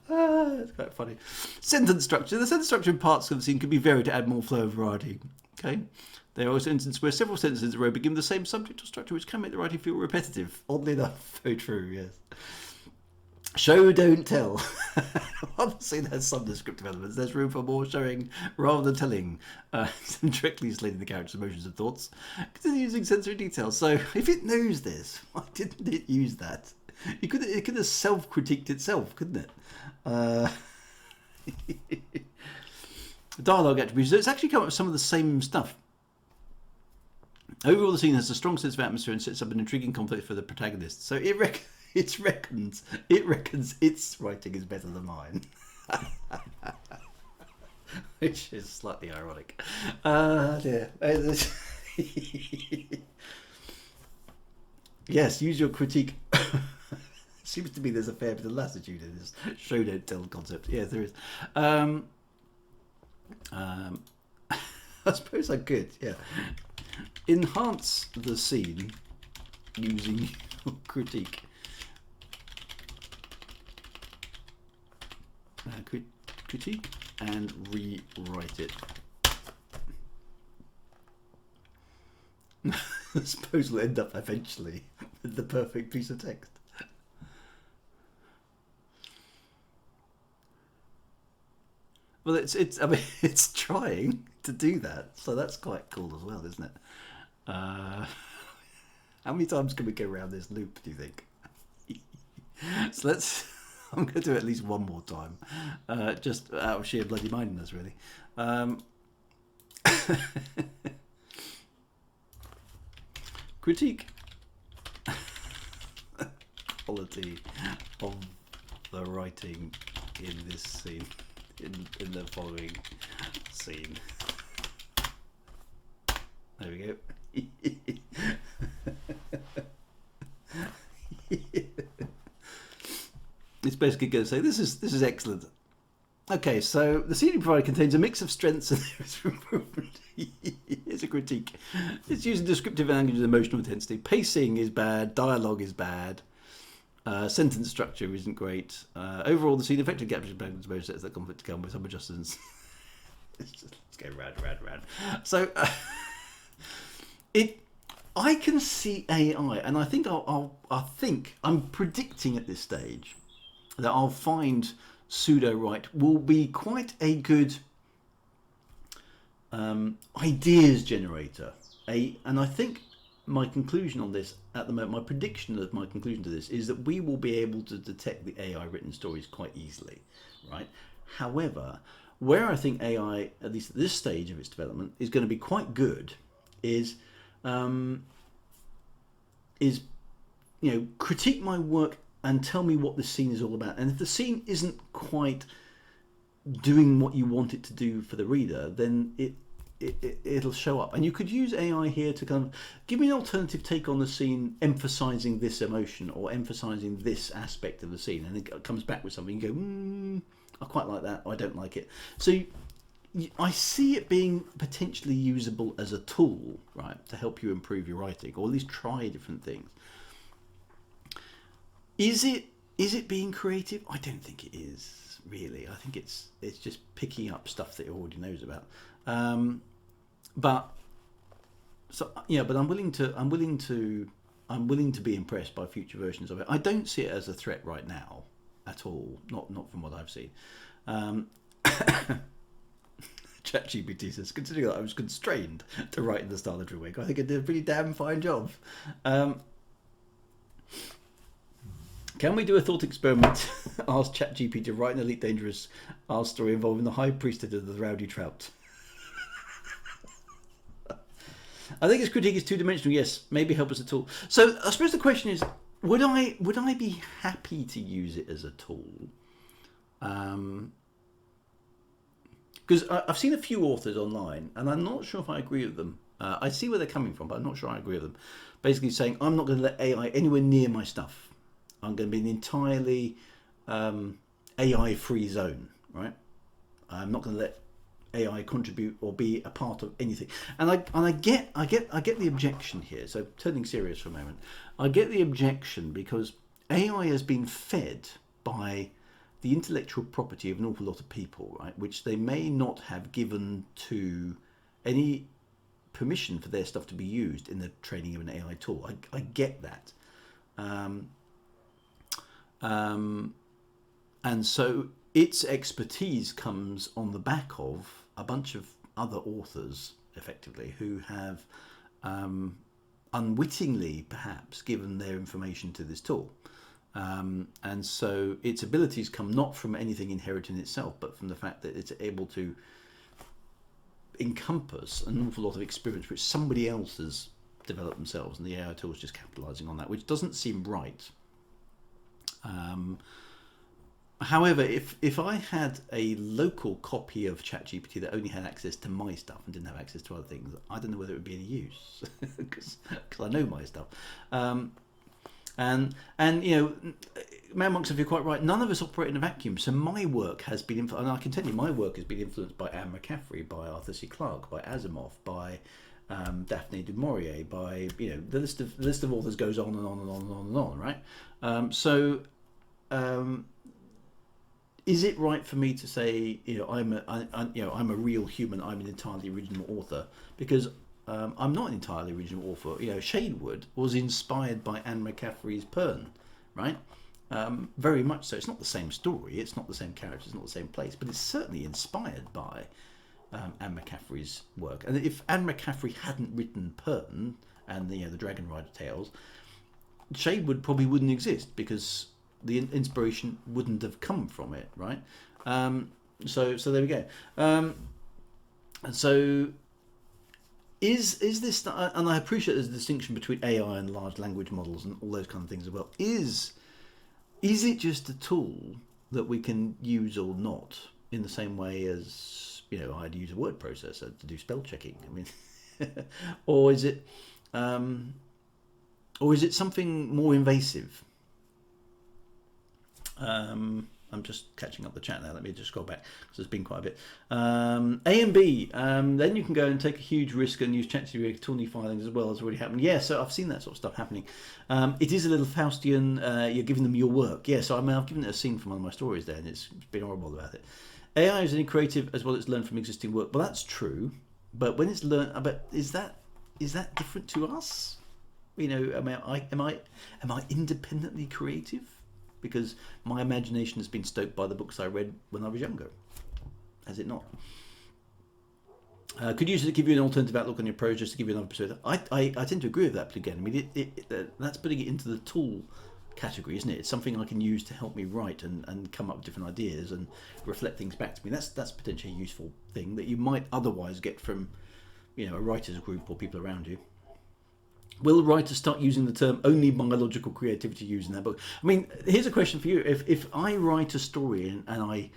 That's quite funny. Sentence structure. The sentence structure in parts of the scene can be varied to add more flow and variety. Okay. There are also instances where several sentences in a row begin the same subject or structure, which can make the writing feel repetitive. Oddly enough, very true, yes. Show, don't tell. While the scene has some descriptive elements, there's room for more showing rather than telling. Directly slating the character's emotions and thoughts. Continue using sensory details. So, if it knows this, why didn't it use that? It could have self-critiqued itself, couldn't it? Dialogue attributes. It's actually come up with some of the same stuff. Overall, the scene has a strong sense of atmosphere and sets up an intriguing conflict for the protagonist. So it reckons its writing is better than mine, which is slightly ironic. Dear. Yes, use your critique. Seems to me there's a fair bit of latitude in this show don't tell concept. Yes, there is. I suppose I could. Yeah. Enhance the scene using your critique. Critique and rewrite it. I suppose we'll end up eventually with the perfect piece of text. Well, I mean, it's trying to do that, so that's quite cool as well, isn't it? How many times can we go around this loop, do you think? So let's. I'm going to do it at least one more time, just out of sheer bloody mindedness, really. Critique quality of the writing in this scene, in the following scene. There we go. It's basically going to say this is excellent. Okay, so the scene provided contains a mix of strengths and areas for improvement. Here's a critique. It's using descriptive language with emotional intensity. Pacing is bad. Dialogue is bad. Sentence structure isn't great. Overall, the scene effectively captures both sets that conflict to come with some adjustments. Let's go round. So I can see AI, and I think I'm predicting at this stage that I'll find pseudo-write will be quite a good ideas generator. And I think my conclusion on this at the moment, my prediction of my conclusion to this is that we will be able to detect the AI written stories quite easily, right? However, where I think AI, at least at this stage of its development, is going to be quite good is critique my work and tell me what the scene is all about. And if the scene isn't quite doing what you want it to do for the reader, then it'll show up. And you could use AI here to kind of give me an alternative take on the scene, emphasizing this emotion or emphasizing this aspect of the scene. And it comes back with something. You go, I quite like that, or I don't like it. So I see it being potentially usable as a tool, right, to help you improve your writing, or at least try different things. Is it being creative? I don't think it is, really. I think it's just picking up stuff that it already knows about. But I'm willing to be impressed by future versions of it. I don't see it as a threat right now at all. Not from what I've seen. ChatGPT says, considering that I was constrained to write in the style of Druid, I think I did a pretty damn fine job. Can we do a thought experiment? Ask ChatGPT to write an Elite Dangerous R story involving the High Priesthood of the Rowdy Trout. I think his critique is two-dimensional. Yes, maybe help us at all. So I suppose the question is, would I be happy to use it as a tool? Because I've seen a few authors online, and I'm not sure if I agree with them. I see where they're coming from, but I'm not sure I agree with them. Basically saying, I'm not going to let AI anywhere near my stuff. I'm going to be an entirely AI-free zone, right? I'm not going to let AI contribute or be a part of anything. And I get the objection here. So turning serious for a moment, I get the objection because AI has been fed by the intellectual property of an awful lot of people, right? Which they may not have given to any permission for their stuff to be used in the training of an AI tool. I get that. And so its expertise comes on the back of a bunch of other authors, effectively, who have unwittingly, perhaps, given their information to this tool. And so its abilities come not from anything inherent in itself, but from the fact that it's able to encompass an awful lot of experience which somebody else has developed themselves, and the AI tool is just capitalizing on that, which doesn't seem right. However, if I had a local copy of ChatGPT that only had access to my stuff and didn't have access to other things, I don't know whether it would be any use because I know my stuff. And Man Monks, if you're quite right, none of us operate in a vacuum. So my work has been, and I can tell you, my work has been influenced by Anne McCaffrey, by Arthur C. Clarke, by Asimov, by Daphne du Maurier, by the list of authors goes on and on and on and on and on, right? Is it right for me to say I'm a real human, I'm an entirely original author? Because I'm not an entirely original author. Shadewood was inspired by Anne McCaffrey's Pern, right? Very much so. It's not the same story, it's not the same character, it's not the same place, but it's certainly inspired by Anne McCaffrey's work. And if Anne McCaffrey hadn't written Pern and the Dragon Rider tales, Shadewood probably wouldn't exist, because the inspiration wouldn't have come from it, right? So there we go. And so is this, and I appreciate there's a distinction between AI and large language models and all those kind of things as well. Is it just a tool that we can use or not, in the same way as, you know, I'd use a word processor to do spell checking? I mean, or is it something more invasive? I'm just catching up the chat now. Let me just scroll back because there's been quite a bit. A and B. Then you can go and take a huge risk and use ChatGPT to toolify things as well, as already happened. Yeah, so I've seen that sort of stuff happening. It is a little Faustian. You're giving them your work. Yeah, so I mean, I've given it a scene from one of my stories there, and it's been horrible about it. AI is only creative as well as learned from existing work. Well, that's true, but when it's learned, but is that different to us? You know, am I independently creative? Because my imagination has been stoked by the books I read when I was younger. Has it not? Could use it to give you an alternative outlook on your prose, just to give you another perspective. I tend to agree with that, but again, I mean, that's putting it into the tool category, isn't it? It's something I can use to help me write and come up with different ideas and reflect things back to me. That's potentially a useful thing that you might otherwise get from, you know, a writer's group or people around you. Will writers start using the term only biological creativity used in their book? I mean, here's a question for you. If I write a story and I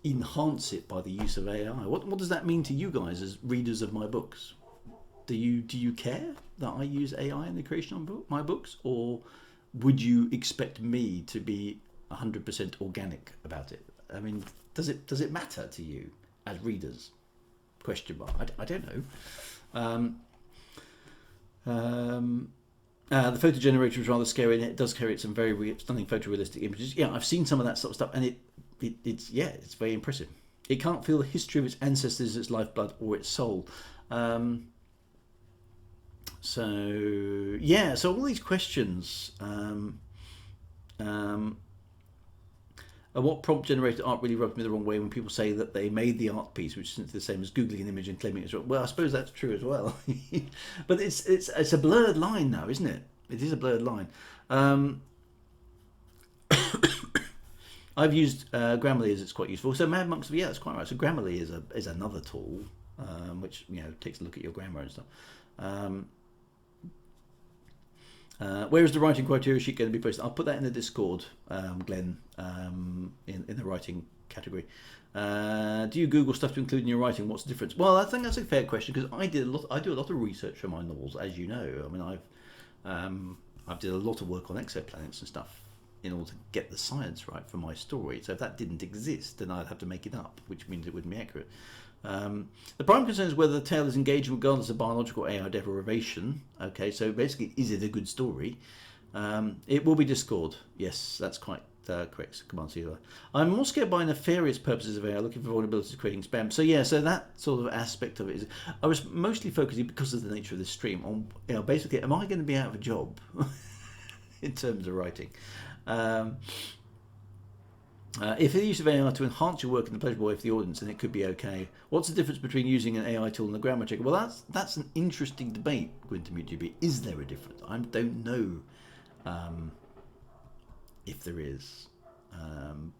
enhance it by the use of AI, what does that mean to you guys as readers of my books? Do you care that I use AI in the creation of my books, or would you expect me to be 100% organic about it? I mean, does it matter to you as readers? Question mark. I don't know. The photo generator is rather scary, and it does create some very stunning photorealistic images. Yeah, I've seen some of that sort of stuff, and it's very impressive. It can't feel the history of its ancestors, its lifeblood, or its soul. So all these questions. What prompt generated art really rubs me the wrong way when people say that they made the art piece, which is simply the same as googling an image and claiming it's wrong. Well, I suppose that's true as well, but it's a blurred line now, isn't it? It is a blurred line. I've used Grammarly as it's quite useful. So Mad Monks, yeah, that's quite right. So Grammarly is another tool which, you know, takes a look at your grammar and stuff. Where is the writing criteria sheet going to be posted? I'll put that in the Discord, Glenn, in the writing category. Do you Google stuff to include in your writing? What's the difference? Well, I think that's a fair question, because I do a lot of research for my novels, as you know. I mean, I've did a lot of work on exoplanets and stuff in order to get the science right for my story. So if that didn't exist, then I'd have to make it up, which means it wouldn't be accurate. The prime concern is whether the tale is engaging regardless of biological AI deprivation. Okay, so basically, is it a good story? It will be Discord. Yes, that's quite correct. Command C. I'm more scared by nefarious purposes of AI, looking for vulnerabilities to creating spam. So yeah, so that sort of aspect of it is. I was mostly focusing, because of the nature of this stream, on, you know, basically, am I going to be out of a job in terms of writing? If the use of AI to enhance your work in a pleasurable way for the audience, then it could be okay. What's the difference between using an AI tool and a grammar checker? Well, that's an interesting debate, GwynToMuteGB. Is there a difference? I don't know if there is.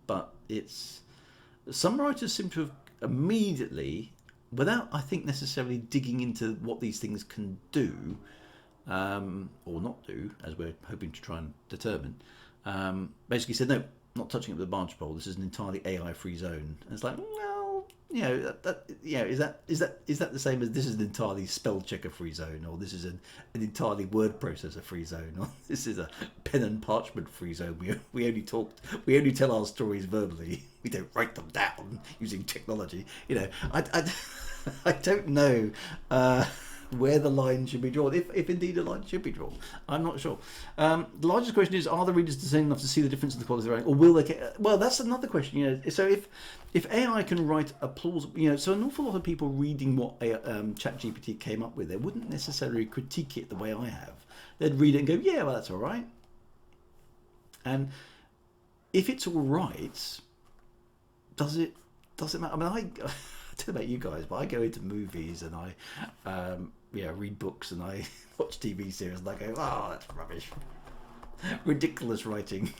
But it's... Some writers seem to have immediately, without, I think, necessarily digging into what these things can do, or not do, as we're hoping to try and determine, basically said, no, not touching it with a barge pole. This is an entirely AI-free zone. And it's like, well, you know, is that the same as this is an entirely spell checker-free zone, or this is an entirely word processor-free zone, or this is a pen and parchment-free zone? We only tell our stories verbally. We don't write them down using technology. You know, I don't know where the line should be drawn, if indeed a line should be drawn. I'm not sure. The largest question is, are the readers discerning enough to see the difference in the quality of the writing, or will they? Well, that's another question. You know, so if AI can write a plausible, you know, so an awful lot of people reading what ChatGPT came up with, they wouldn't necessarily critique it the way I have. They'd read it and go, yeah, well, that's all right. And if it's all right, does it matter? I mean, I don't know about you guys, but I go into movies and I read books and I watch TV series and I go, oh, that's rubbish. Ridiculous writing.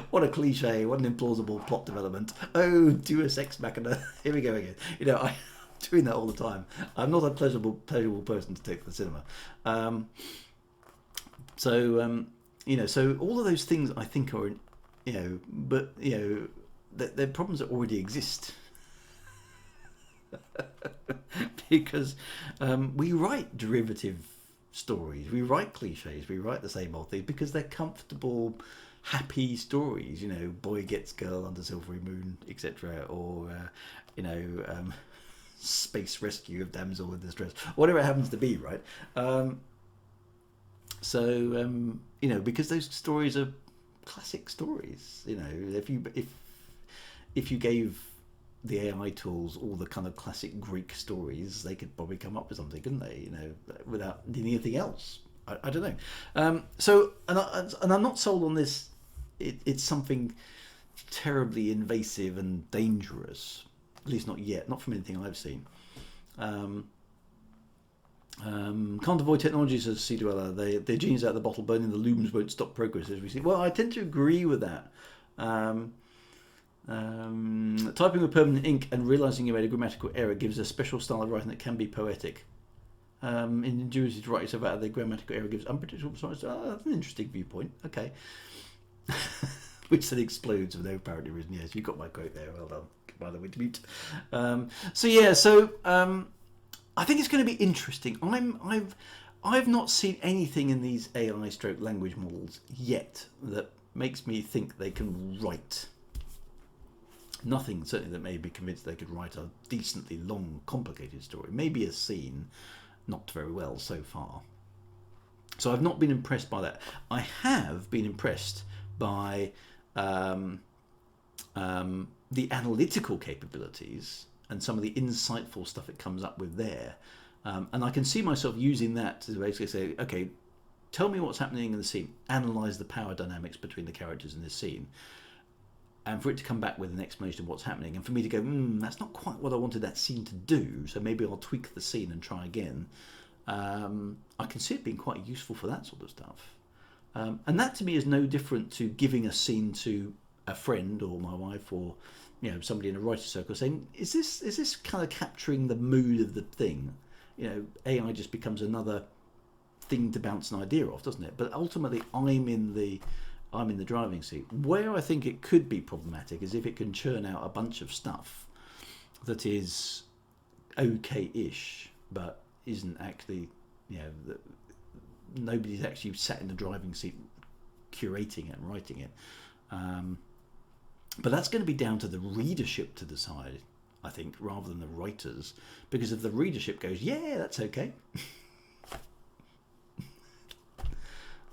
What a cliche! What an implausible plot development! Oh, Deus Ex Machina! Here we go again. I'm doing that all the time. I'm not a pleasurable person to take to the cinema. So all of those things I think are, but they're problems that already exist. Because we write derivative stories, we write cliches, we write the same old thing because they're comfortable, happy stories. Boy gets girl under silvery moon, etc. Or space rescue of damsel in distress, whatever it happens to be, right? Because those stories are classic stories. If you gave the AI tools all the kind of classic Greek stories, they could probably come up with something, couldn't they? Without needing anything else. I don't know. And I'm not sold on this. It's something terribly invasive and dangerous. At least not yet. Not from anything I've seen. Can't avoid technology, says C. Dweller. Their genie's out of the bottle. Burning the looms won't stop progress, as we see. Well, I tend to agree with that. Typing with permanent ink and realising you made a grammatical error gives a special style of writing that can be poetic. Ingenuity to write yourself out of the grammatical error gives unpredictable science. That's an interesting viewpoint. Okay. Which then explodes for no apparent reason. Yes, you got my quote there. Well done. By the way, to mute. I think it's going to be interesting. I've not seen anything in these AI stroke language models yet that makes me think they can write. Nothing certainly that made me convinced they could write a decently long, complicated story. Maybe a scene, not very well so far. So I've not been impressed by that. I have been impressed by the analytical capabilities and some of the insightful stuff it comes up with there. And I can see myself using that to basically say, okay, tell me what's happening in the scene. Analyse the power dynamics between the characters in this scene. And for it to come back with an explanation of what's happening. And for me to go, that's not quite what I wanted that scene to do. So maybe I'll tweak the scene and try again. I can see it being quite useful for that sort of stuff. And that to me is no different to giving a scene to a friend or my wife or somebody in a writer's circle saying, is this kind of capturing the mood of the thing? AI just becomes another thing to bounce an idea off, doesn't it? But ultimately I'm in the driving seat. Where I think it could be problematic is if it can churn out a bunch of stuff that is okay-ish but isn't actually, nobody's actually sat in the driving seat curating it and writing it. But that's going to be down to the readership to decide, I think, rather than the writers. Because if the readership goes, yeah, that's okay.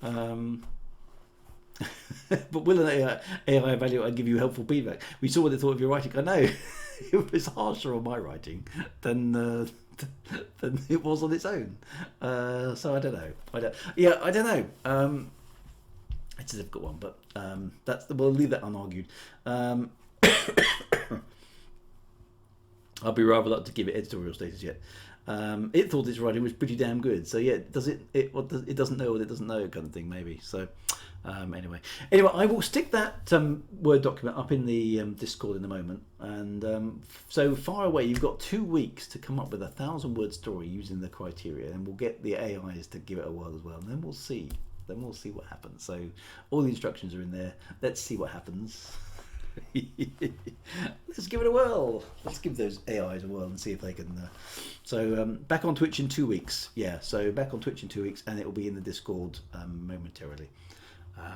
But will an AI evaluate and give you helpful feedback? We saw what they thought of your writing. I know it was harsher on my writing than it was on its own. So I don't know. I don't know. It's a difficult one, but we'll leave that unargued. I'll be rather reluctant to give it editorial status yet. It thought its writing was pretty damn good. So yeah, it doesn't know what it doesn't know kind of thing, maybe. So anyway, I will stick that Word document up in the Discord in a moment. And so far away, you've got 2 weeks to come up with 1,000-word story using the criteria, and we'll get the AIs to give it a whirl as well, and then we'll see. Then we'll see what happens. So all the instructions are in there. Let's see what happens. Let's give it a whirl. Let's give those AIs a whirl and see if they can. Back on Twitch in 2 weeks. Yeah, so back on Twitch in 2 weeks, and it will be in the Discord momentarily.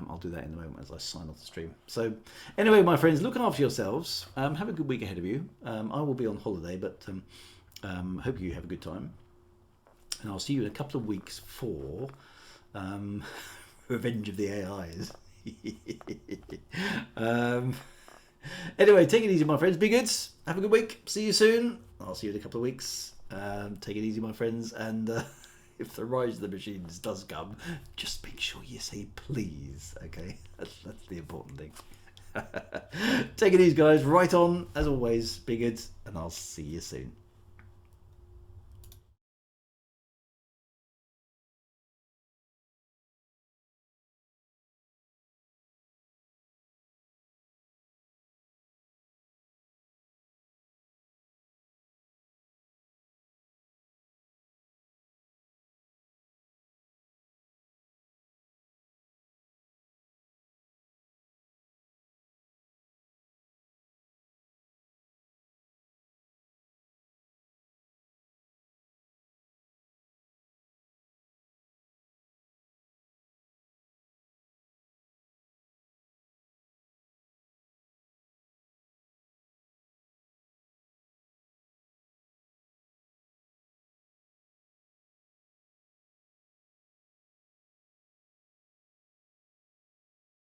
I'll do that in a moment as I sign off the stream. So anyway, my friends, look after yourselves. Have a good week ahead of you. I will be on holiday, but hope you have a good time. And I'll see you in a couple of weeks for Revenge of the AIs. Anyway, take it easy, my friends. Be good. Have a good week. See you soon. I'll see you in a couple of weeks. Take it easy, my friends. And if the rise of the machines does come, just make sure you say please. Okay, that's the important thing. Take it easy, guys. Right on, as always. Be good, and I'll see you soon.